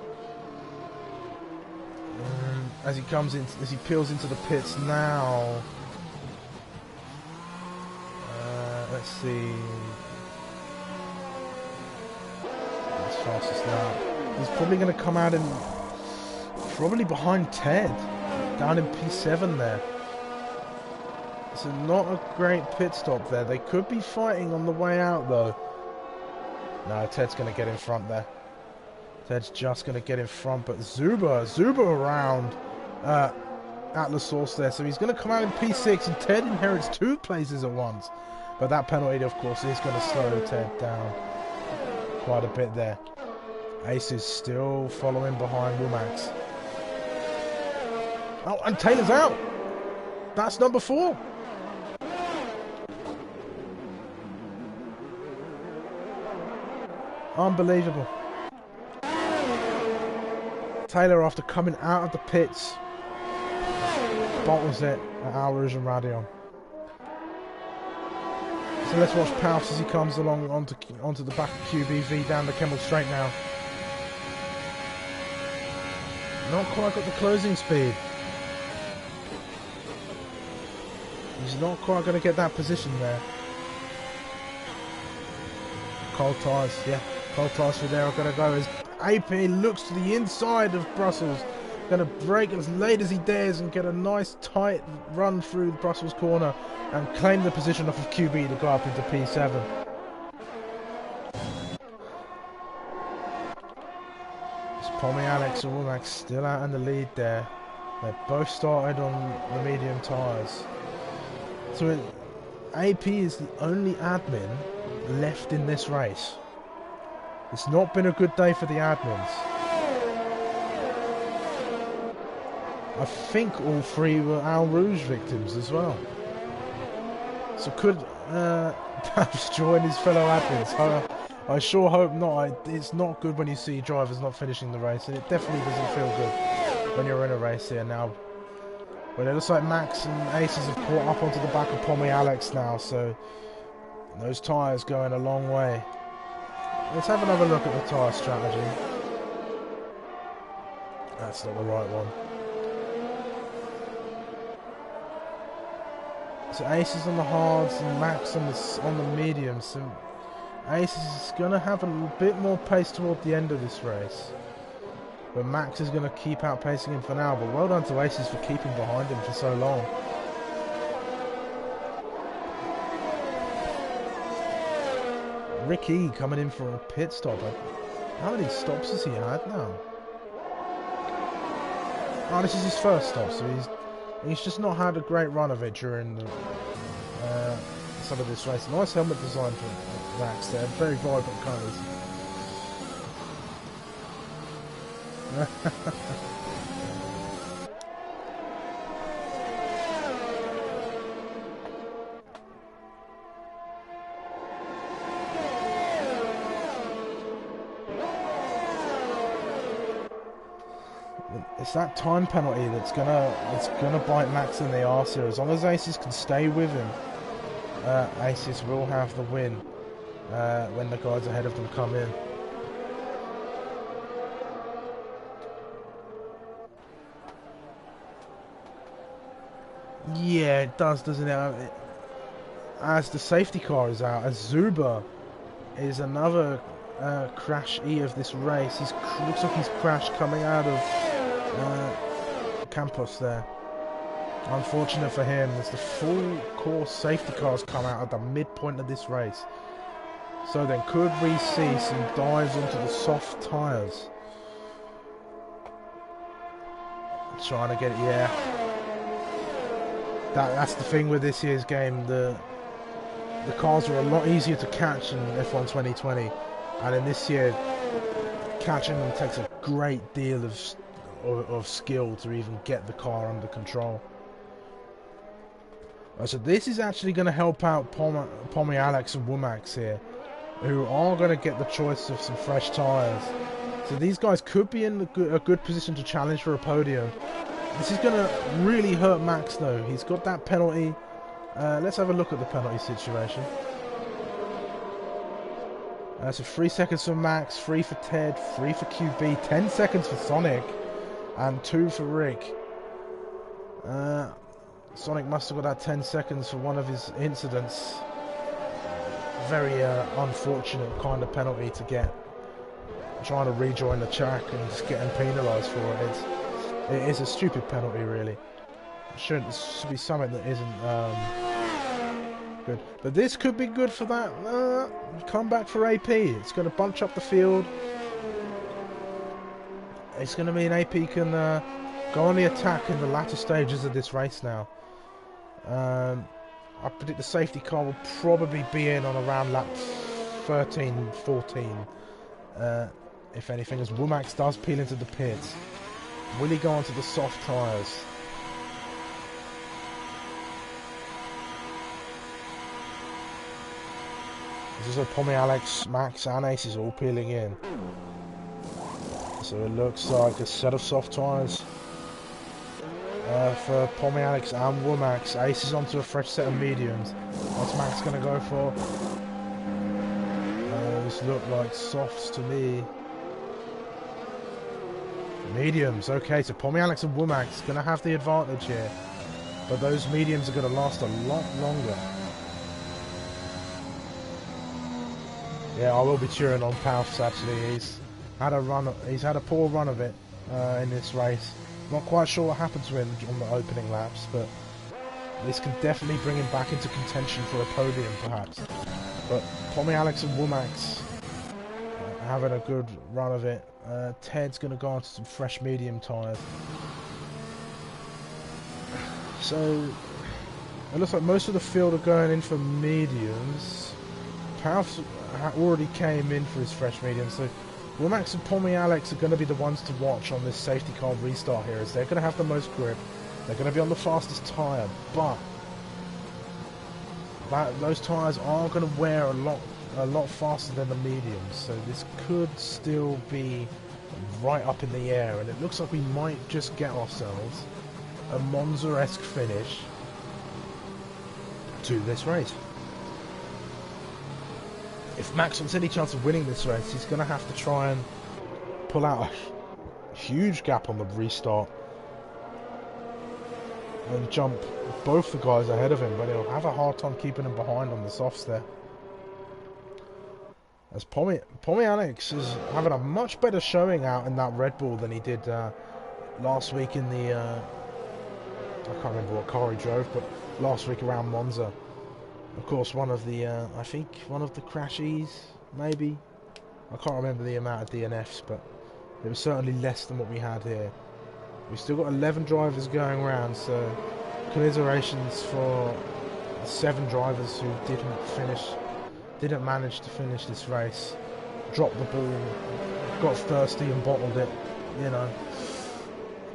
As he comes in, as he peels into the pits now. Let's see. That's fastest lap. He's probably going to come out in. Probably behind Ted, down in P7 there. So not a great pit stop there. They could be fighting on the way out though. No, Ted's going to get in front there. Ted's just going to get in front, but Zuba around Atlas Source there. So he's going to come out in P6 and Ted inherits 2 places at once. But that penalty, of course, is going to slow Ted down quite a bit there. Ace is still following behind Womax. Oh, and Taylor's out. That's number 4. Unbelievable. Taylor, after coming out of the pits, bottles it at Alvarez and Radion. So let's watch Pouse as he comes along onto the back of QBV down the Kemmel Straight now. Not quite got the closing speed. He's not quite going to get that position there. Cold tyres, yeah. Cold tyres through there are going to go as AP looks to the inside of Brussels. Going to brake as late as he dares and get a nice tight run through the Brussels corner and claim the position off of QB to go up into P7. It's Pommy, Alex and Womax still out in the lead there. They both started on the medium tyres. So AP is the only admin left in this race. It's not been a good day for the admins. I think all three were Al Rouge victims as well. So could perhaps join his fellow admins. I sure hope not. It's not good when you see drivers not finishing the race, and it definitely doesn't feel good when you're in a race here now. But it looks like Max and Aces have caught up onto the back of Pommy Alex now, so those tyres going a long way. Let's have another look at the tyre strategy. That's not the right one. So Aces on the hards and Max on the mediums. So Aces is going to have a bit more pace toward the end of this race. But Max is going to keep outpacing him for now. But well done to Aces for keeping behind him for so long. Ricky coming in for a pit stop. How many stops has he had now? Oh, this is his first stop, so he's just not had a great run of it during the some of this race. Nice helmet design for Max there, very vibrant colours. It's that time penalty that's gonna bite Max in the arse here. As long as Aces can stay with him, Aces will have the win when the guys ahead of them come in. Yeah, it does, doesn't it? As the safety car is out, as Zuba is another crash E of this race. Looks like he's crashed coming out of Campos there. Unfortunate for him, as the full course safety cars come out at the midpoint of this race. So then, could we see some dives into the soft tyres? Trying to get it, yeah. That's the thing with this year's game. The cars are a lot easier to catch in F1 2020, and in this year, catching them takes a great deal of skill to even get the car under control. So this is actually going to help out Pommy Alex and Womax here, who are going to get the choice of some fresh tyres. So these guys could be in a good position to challenge for a podium. This is going to really hurt Max though. He's got that penalty. Let's have a look at the penalty situation. So 3 seconds for Max, 3 for Ted, 3 for QB, 10 seconds for Sonic, and 2 for Rick. Sonic must have got that 10 seconds for one of his incidents. Very unfortunate kind of penalty to get. Trying to rejoin the track and just getting penalised for it. It is a stupid penalty, really. It should be something that isn't good. But this could be good for that comeback for AP. It's going to bunch up the field. It's going to mean AP can go on the attack in the latter stages of this race now. I predict the safety car will probably be in on around lap 13, 14. If anything, as Womax does peel into the pits. Will he go onto the soft tyres? This is a Pommy Alex, Max and Aces all peeling in. So it looks like a set of soft tyres for Pommy Alex and Womax. Aces onto a fresh set of mediums. What's Max going to go for? This look like softs to me. Mediums, okay, so Pommy Alex and Womax going to have the advantage here. But those mediums are going to last a lot longer. Yeah, I will be cheering on Palfs actually. He's had a poor run of it in this race. Not quite sure what happened to him on the opening laps, but this can definitely bring him back into contention for a podium perhaps. But Pommy Alex and Womax having a good run of it. Ted's going to go on to some fresh medium tyres. So it looks like most of the field are going in for mediums. Palf's already came in for his fresh medium, so Womack and Pommy Alex are going to be the ones to watch on this safety car restart here, as they're going to have the most grip. They're going to be on the fastest tyre, but those tyres are going to wear a lot faster than the mediums, so this could still be right up in the air, and it looks like we might just get ourselves a Monza-esque finish to this race. If Max wants any chance of winning this race, he's going to have to try and pull out a huge gap on the restart and jump both the guys ahead of him, but he'll have a hard time keeping him behind on the softs there. As Pommy Alex is having a much better showing out in that Red Bull than he did last week in the... I can't remember what car he drove, but last week around Monza. Of course, one of the, I think, one of the crashes, maybe. I can't remember the amount of DNFs, but it was certainly less than what we had here. We've still got 11 drivers going around, so commiserations for the 7 drivers who didn't manage to finish this race. Dropped the ball, got thirsty and bottled it, you know.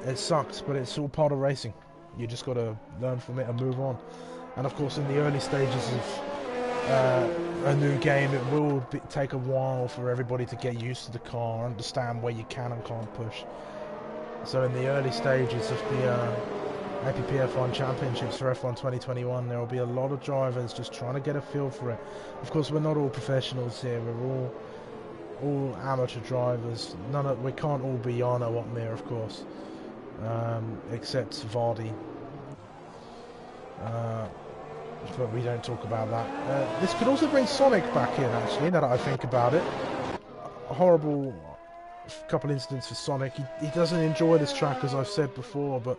It sucks, but it's all part of racing. You just got to learn from it and move on. And of course, in the early stages of a new game, it will take a while for everybody to get used to the car, understand where you can and can't push. So in the early stages of the APPF1 Championships for F1 2021, there will be a lot of drivers just trying to get a feel for it. Of course, we're not all professionals here. We're all amateur drivers. We can't all be Jarno Otmir, of course, except Vardy. But we don't talk about that. This could also bring Sonic back in, actually, now that I think about it. A horrible couple incidents for Sonic. He doesn't enjoy this track, as I've said before, but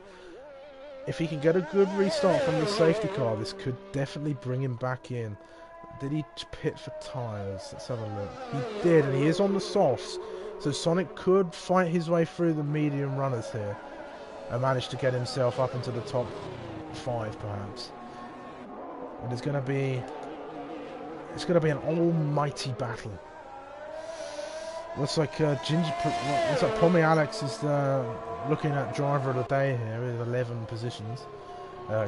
if he can get a good restart from the safety car, this could definitely bring him back in. Did he pit for tyres? Let's have a look. He did, and he is on the softs, so Sonic could fight his way through the medium runners here and manage to get himself up into the top 5, perhaps. And it's going to be an almighty battle. Looks like Pommy Alex is looking at driver of the day here with 11 positions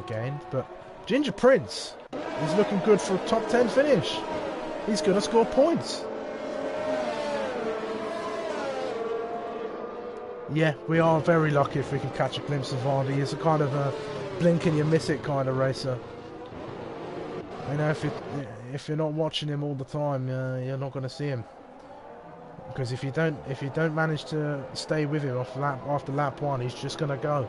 gained, but Ginger Prince is looking good for a top 10 finish. He's going to score points. Yeah, we are very lucky if we can catch a glimpse of Vardy. He's a kind of a blink and you miss it kind of racer. You know, if you're not watching him all the time, you're not going to see him. Because if you don't manage to stay with him after lap 1, he's just going to go.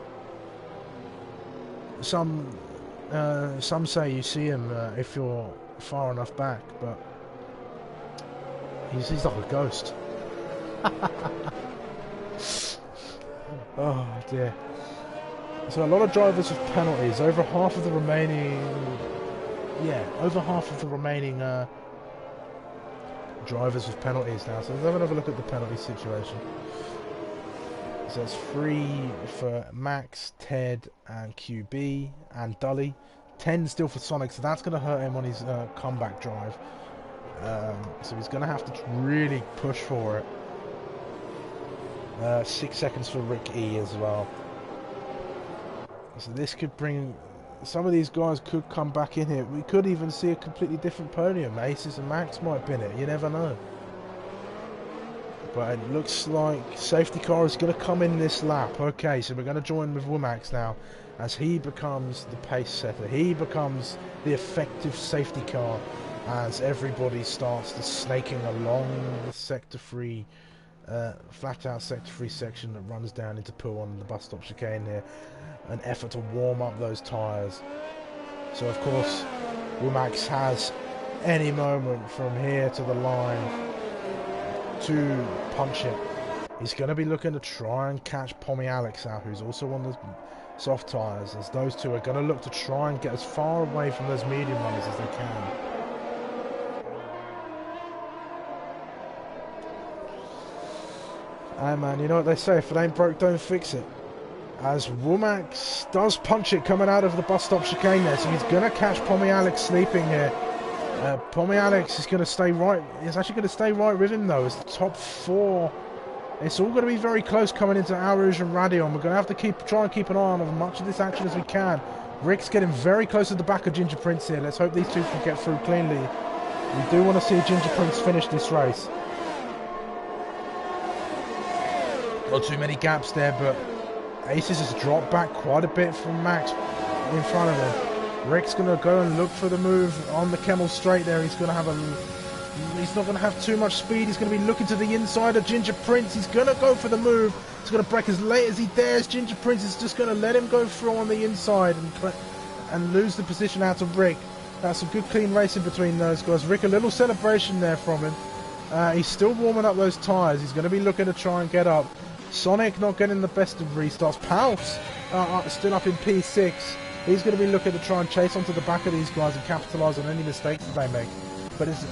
Some say you see him if you're far enough back, but he's like a ghost. Oh dear. So a lot of drivers with penalties. Over half of the remaining drivers with penalties now. So let's have another look at the penalty situation. So it's 3 for Max, Ted, and QB, and Dully. 10 still for Sonic, so that's going to hurt him on his comeback drive. So he's going to have to really push for it. 6 seconds for Rick E as well. So this could bring... Some of these guys could come back in here. We could even see a completely different podium. Aces and Max might be in it. You never know. But it looks like safety car is going to come in this lap. Okay, so we're going to join with Womack now as he becomes the pace setter. He becomes the effective safety car as everybody starts to snaking along the sector 3, flat out sector 3 section that runs down into Pool on the bus stop chicane here. An effort to warm up those tyres. So of course Womack has any moment from here to the line to punch it. He's going to be looking to try and catch Pommy Alex out, who's also on the soft tyres, as those two are going to look to try and get as far away from those medium runners as they can. Hey man, you know what they say, if it ain't broke, don't fix it. As Womack does punch it coming out of the bus stop chicane there, so he's going to catch Pommy Alex sleeping here. Pommy Alex is going to stay right. It's actually going to stay right with him though. It's the top 4. It's all going to be very close coming into Arouge and Radion. We're going to have to try and keep an eye on as much of this action as we can. Rick's getting very close to the back of Ginger Prince here. Let's hope these two can get through cleanly. We do want to see Ginger Prince finish this race. Not too many gaps there, but Aces has dropped back quite a bit from Max in front of him. Rick's going to go and look for the move on the Kemmel straight there. He's going to have he's not going to have too much speed. He's going to be looking to the inside of Ginger Prince. He's going to go for the move. He's going to brake as late as he dares. Ginger Prince is just going to let him go through on the inside and lose the position out to Rick. That's some good clean racing between those guys. Rick, a little celebration there from him. He's still warming up those tyres. He's going to be looking to try and get up. Sonic not getting the best of restarts. Pouse still up in P6. He's going to be looking to try and chase onto the back of these guys and capitalise on any mistakes that they make. But it's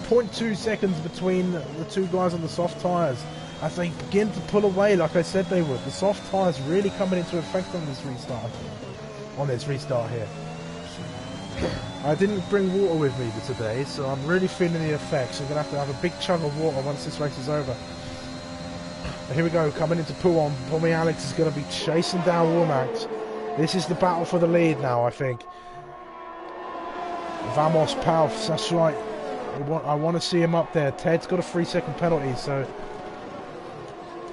0.2 seconds between the two guys on the soft tyres as they begin to pull away like I said they would. The soft tyres really coming into effect on this restart here. I didn't bring water with me today, so I'm really feeling the effects. I'm going to have a big chug of water once this race is over. Here we go, coming into Pouon. Pommy Alex is going to be chasing down Womack. This is the battle for the lead now, I think. Vamos, Palf, that's right. I want to see him up there. Ted's got a 3-second penalty, so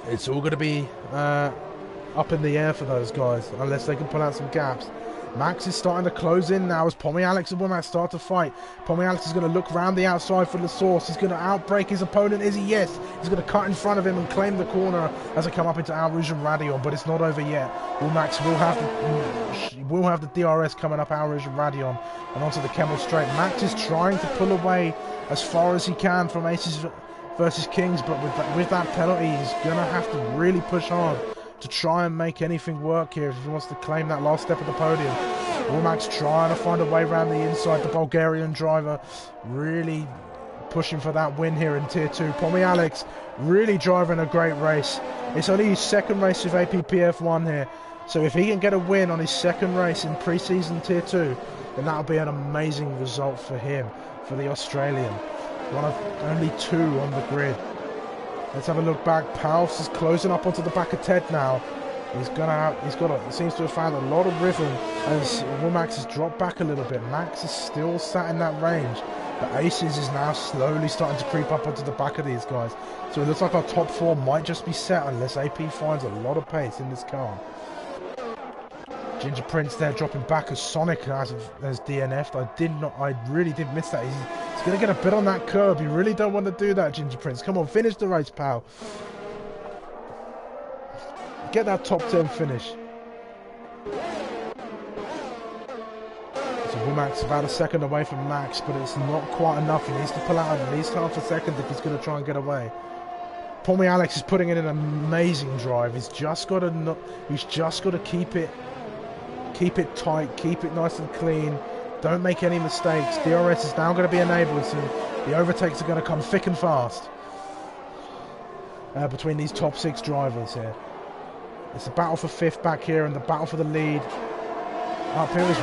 it's all going to be up in the air for those guys, unless they can pull out some gaps. Max is starting to close in now as Pommy Alex and Womack start to fight. Pommy Alex is going to look round the outside for the source. He's going to outbrake his opponent. Is he? Yes. He's going to cut in front of him and claim the corner as they come up into Arouge and Radion, but it's not over yet. Womack will have the DRS coming up Arouge and Radion and onto the Kemmel straight. Max is trying to pull away as far as he can from Aces versus Kings, but with that penalty, he's going to have to really push hard to try and make anything work here if he wants to claim that last step of the podium. Womack's trying to find a way around the inside. The Bulgarian driver really pushing for that win here in Tier 2. Pommy Alex really driving a great race. It's only his second race with APPF1 here. So if he can get a win on his second race in pre-season Tier 2, then that'll be an amazing result for him, for the Australian. One of only 2 on the grid. Let's have a look back. Palfs is closing up onto the back of Ted now. He seems to have found a lot of rhythm as Womack has dropped back a little bit. Max is still sat in that range, but Aces is now slowly starting to creep up onto the back of these guys. So it looks like our top 4 might just be set unless AP finds a lot of pace in this car. Ginger Prince there dropping back as Sonic has DNF'd. I really did miss that. He's going to get a bit on that curb. You really don't want to do that, Ginger Prince. Come on, finish the race, pal. Get that top 10 finish. So Womack's about a second away from Max, but it's not quite enough. He needs to pull out at least half a second if he's going to try and get away. Pommy Alex is putting in an amazing drive. He's just got to keep it tight, keep it nice and clean. Don't make any mistakes. DRS is now going to be enabled, so the overtakes are going to come thick and fast between these top 6 drivers here. It's the battle for 5th back here and the battle for the lead. Up here is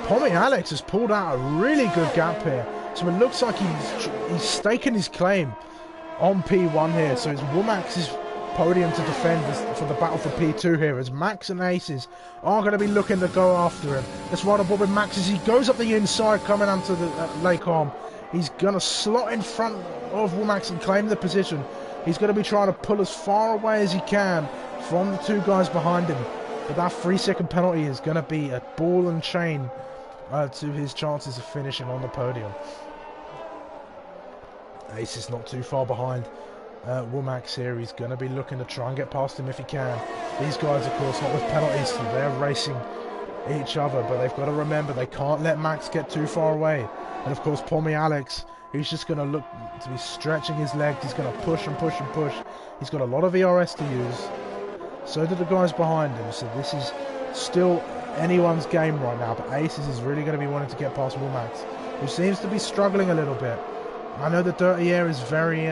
Pommy Alex has pulled out a really good gap here. So it looks like he's staking his claim on P1 here. So it's Womack's podium to defend for the battle for P2 here, as Max and Aces are going to be looking to go after him. Let's ride aboard with Max as he goes up the inside coming onto the Lake Arm. He's going to slot in front of Womack and claim the position. He's going to be trying to pull as far away as he can from the 2 guys behind him. But that 3-second penalty is going to be a ball and chain to his chances of finishing on the podium. Ace is not too far behind Womack here. He's going to be looking to try and get past him if he can. These guys, of course, not with penalties, so they're racing each other, but they've got to remember they can't let Max get too far away. And of course, Pommy Alex, he's just going to look to be stretching his legs. He's going to push and push and push. He's got a lot of ERS to use. So do the guys behind him. So this is still anyone's game right now. But Aces is really going to be wanting to get past Womack, who seems to be struggling a little bit. I know the dirty air is very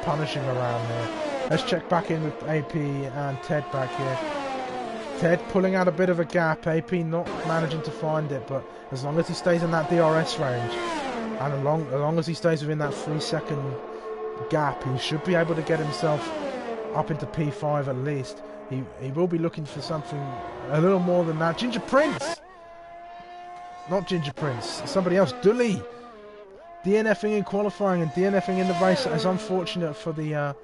punishing around here. Let's check back in with AP and Ted back here. Ted pulling out a bit of a gap. AP not managing to find it, but as long as he stays in that DRS range, And as long as he stays within that 3-second gap, he should be able to get himself up into P5 at least. He will be looking for something a little more than that. Ginger Prince! Not Ginger Prince, somebody else. Dully! DNFing in qualifying and DNFing in the race. It's unfortunate for the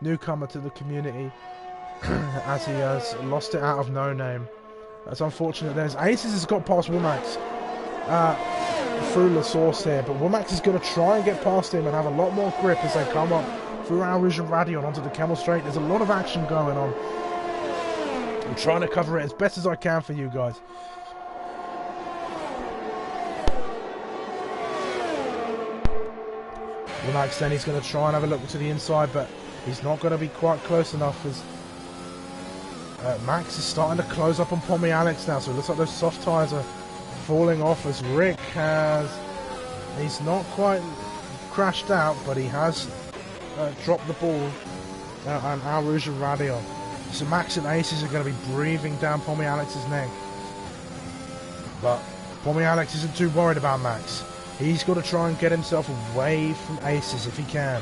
newcomer to the community as he has lost it out of no name. That's unfortunate. There's Aces has got past Womax through La Source here, but Womax is going to try and get past him and have a lot more grip as they come up through Eau Rouge and Radion onto the Camel Straight. There's a lot of action going on. I'm trying to cover it as best as I can for you guys. Womax then he's going to try and have a look to the inside, but he's not going to be quite close enough as Max is starting to close up on Pommy Alex now, so it looks like those soft tyres are falling off as Rick he's not quite crashed out, but he has dropped the ball on Eau Rouge and Radion. So Max and Aces are going to be breathing down Pommy Alex's neck. But Pommy Alex isn't too worried about Max. He's got to try and get himself away from Aces if he can.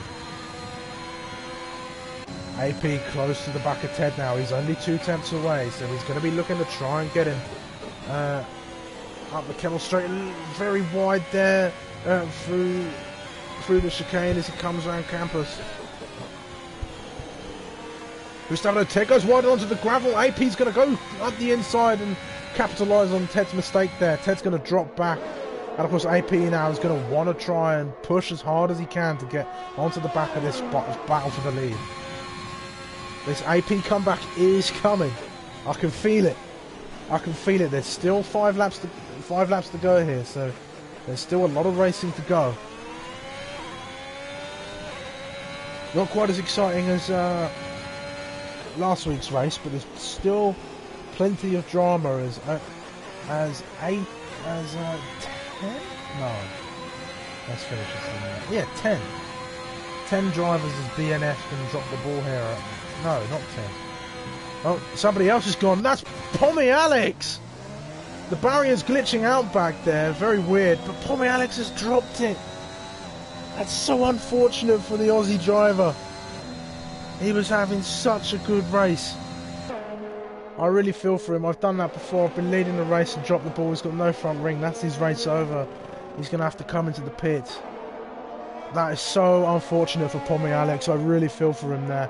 AP close to the back of Ted now. He's only 2 tenths away, so he's going to be looking to try and get him up the Camel Straight, very wide there through the chicane as he comes around campus. Gustavo Ted goes wide onto the gravel. AP's going to go up the inside and capitalise on Ted's mistake there. Ted's going to drop back. And of course AP now is going to want to try and push as hard as he can to get onto the back of this battle for the lead. This AP comeback is coming. I can feel it. I can feel it. There's still 5 laps to go here, so there's still a lot of racing to go. Not quite as exciting as last week's race, but there's still plenty of drama as 10? No. Let's finish this thing. Yeah, 10. 10 drivers has DNF'd and dropped the ball here. No, not 10. Oh, somebody else has gone. That's Pommy Alex! The barrier's glitching out back there. Very weird. But Pommy Alex has dropped it. That's so unfortunate for the Aussie driver. He was having such a good race. I really feel for him. I've done that before. I've been leading the race and dropped the ball. He's got no front ring. That's his race over. He's going to have to come into the pits. That is so unfortunate for Pommy Alex. I really feel for him there.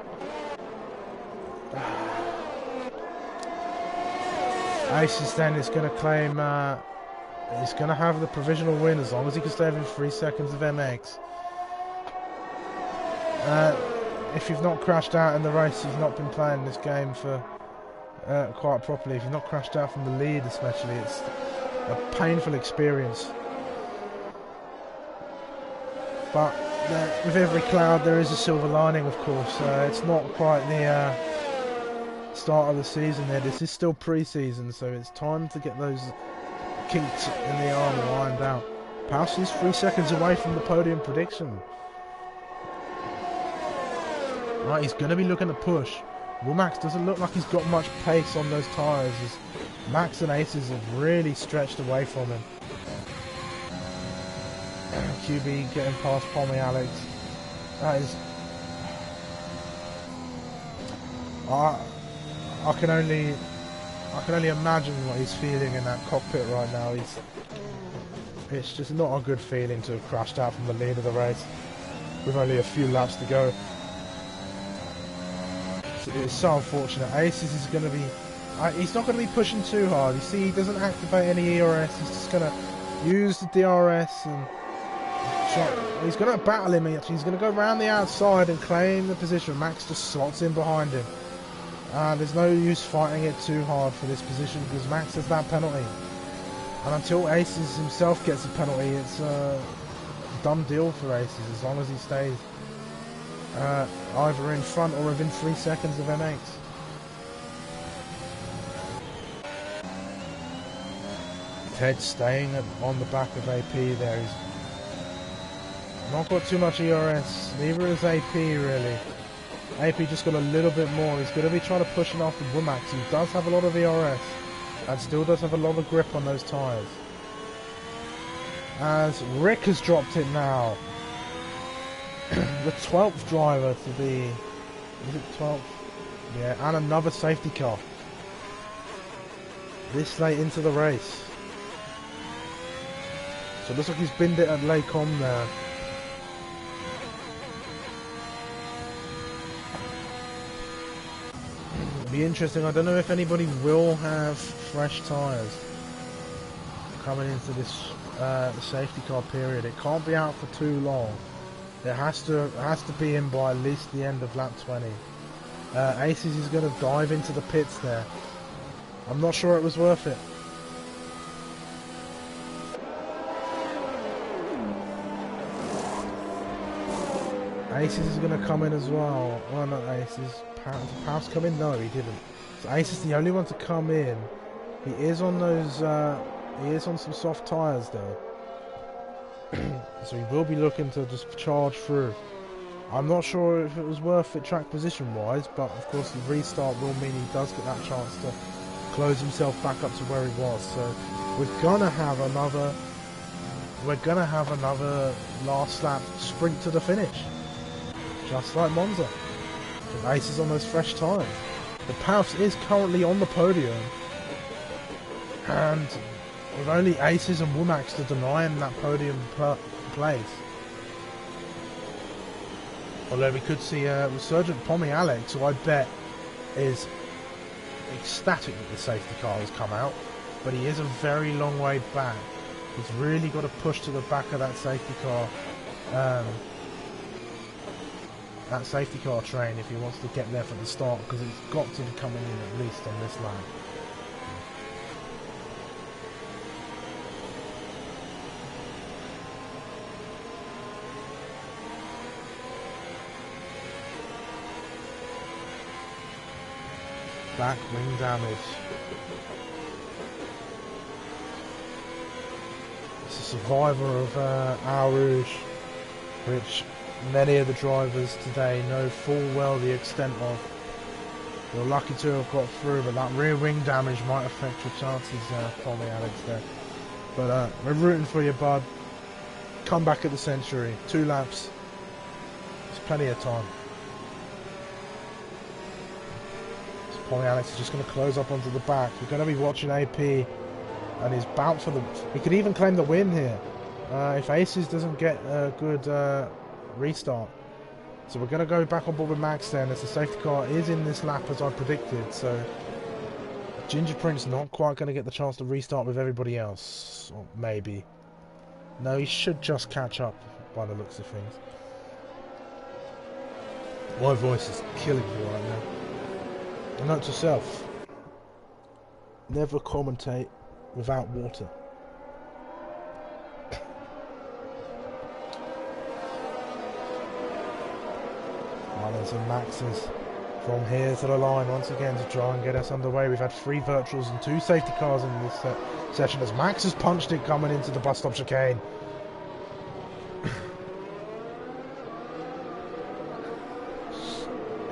Aces then is going to claim he's going to have the provisional win as long as he can stay within 3 seconds of MX. If you've not crashed out in the race, you've not been playing this game for quite properly. If you've not crashed out from the lead especially, it's a painful experience. But with every cloud there is a silver lining, of course. It's not quite the start of the season there. This is still pre-season, so it's time to get those kinks in the armour ironed out. Paus is 3 seconds away from the podium prediction. Right, he's going to be looking to push. Womax doesn't look like he's got much pace on those tyres, as Max and Aces have really stretched away from him. QB getting past Pommy Alex. That is... I can only imagine what he's feeling in that cockpit right now. It's just not a good feeling to have crashed out from the lead of the race with only a few laps to go. It's so unfortunate. Aces is going to be... he's not going to be pushing too hard. You see, he doesn't activate any ERS. He's just going to use the DRS and... He's going to battle him. He's going to go around the outside and claim the position. Max just slots in behind him. There's no use fighting it too hard for this position because Max has that penalty. And until Aces himself gets a penalty, it's a done deal for Aces as long as he stays either in front or within 3 seconds of MX. Ted staying on the back of AP there. He's not got too much ERS, neither is AP really. AP just got a little bit more. He's going to be trying to push it after Womax, who does have a lot of ERS and still does have a lot of grip on those tyres. as Rick has dropped it now. The 12th driver to be... Is it 12th? Yeah, and another safety car. This late into the race. So it looks like he's binned it at Lake Com there. It'll be interesting. I don't know if anybody will have fresh tyres coming into this safety car period. It can't be out for too long. It has to be in by at least the end of lap 20. Aces is going to dive into the pits there. I'm not sure it was worth it. Aces is going to come in as well. Well, not Aces. Did Pouse come in? No, he didn't. So Ace is the only one to come in. He is on those. He is on some soft tyres though. So he will be looking to just charge through. I'm not sure if it was worth it track position wise, but of course the restart will mean he does get that chance to close himself back up to where he was. So we're gonna have another last lap sprint to the finish, just like Monza. The Ace is on those fresh tyres. The Pouse is currently on the podium, and with only Aces and Womack to deny him that podium place. Although we could see Resurgent Pommy Alex, who I bet is ecstatic that the safety car has come out, but he is a very long way back. He's really got to push to the back of that safety car, train if he wants to get there from the start, because it's got to be coming in at least on this lap. Back wing damage. It's a survivor of Eau Rouge, which many of the drivers today know full well the extent of. You're lucky to have got through, but that rear wing damage might affect your chances, Tommy Alex there. But we're rooting for you, bud. Come back at the century. 2 laps. There's plenty of time. Pommy Alex is just going to close up onto the back. You're going to be watching AP, and he's bound for the... He could even claim the win here if Aces doesn't get a good restart. So we're going to go back on board with Max then, as the safety car is in this lap as I predicted. So Ginger Prince not quite going to get the chance to restart with everybody else. Or maybe. No, he should just catch up by the looks of things. My voice is killing me right now. And note to self, never commentate without water. Allen's and Max's from here to the line once again to try and get us underway. We've had 3 virtuals and 2 safety cars in this session, as Max has punched it coming into the bus stop chicane.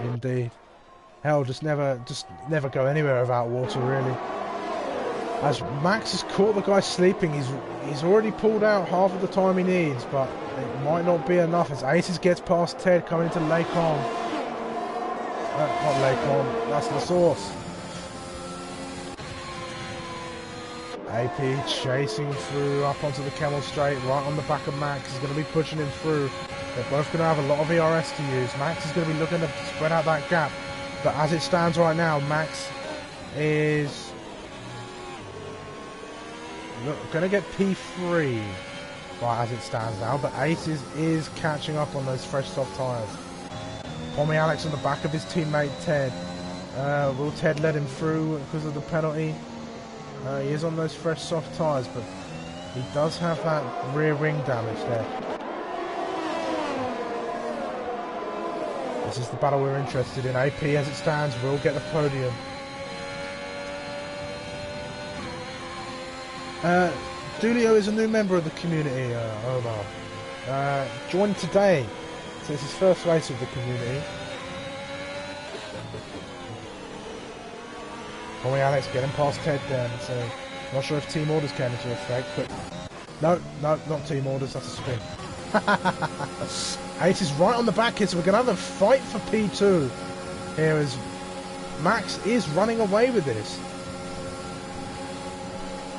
Indeed. Hell, just never go anywhere without water, really. As Max has caught the guy sleeping, he's already pulled out half of the time he needs, but it might not be enough as Aces gets past Ted coming into Lake Com. Not Lake Com, that's the source. AP chasing through up onto the Camel Straight, right on the back of Max. He's going to be pushing him through. They're both going to have a lot of ERS to use. Max is going to be looking to spread out that gap. But as it stands right now, Max is going to get P3 right as it stands now. But Aces is catching up on those fresh soft tyres. Pommy Alex on the back of his teammate Ted. Will Ted let him through because of the penalty? He is on those fresh soft tyres, but he does have that rear wing damage there. This is the battle we're interested in. AP, as it stands, will get the podium. Dulio is a new member of the community, Omar. Joined today, so it's his first race with the community. Pommy Alex getting past Ted then, so not sure if team orders came into effect, but No, no, not team orders, that's a spin. Ace is right on the back here, so we're going to have a fight for P2 here as Max is running away with this.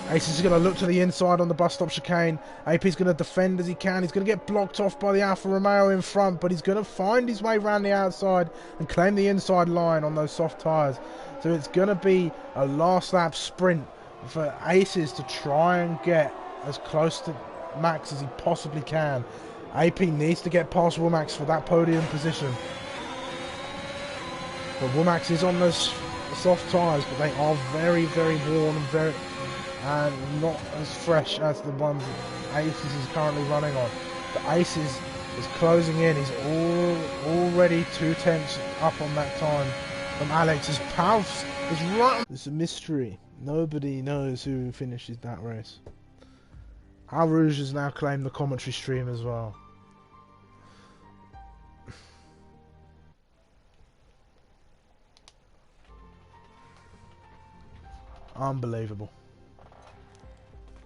Ace is going to look to the inside on the bus stop chicane. AP's going to defend as he can. He's going to get blocked off by the Alfa Romeo in front, but he's going to find his way around the outside and claim the inside line on those soft tyres. So it's going to be a last lap sprint for Aces to try and get as close to Max as he possibly can. AP needs to get past Womax for that podium position. But Womax is on those soft tyres, but they are very, very worn and not as fresh as the ones that Aces is currently running on. But Aces is closing in. He's already 2/10 up on that time from Alex. His Palfs is right. It's a mystery. Nobody knows who finishes that race. Al Rouge has now claimed the commentary stream as well. Unbelievable.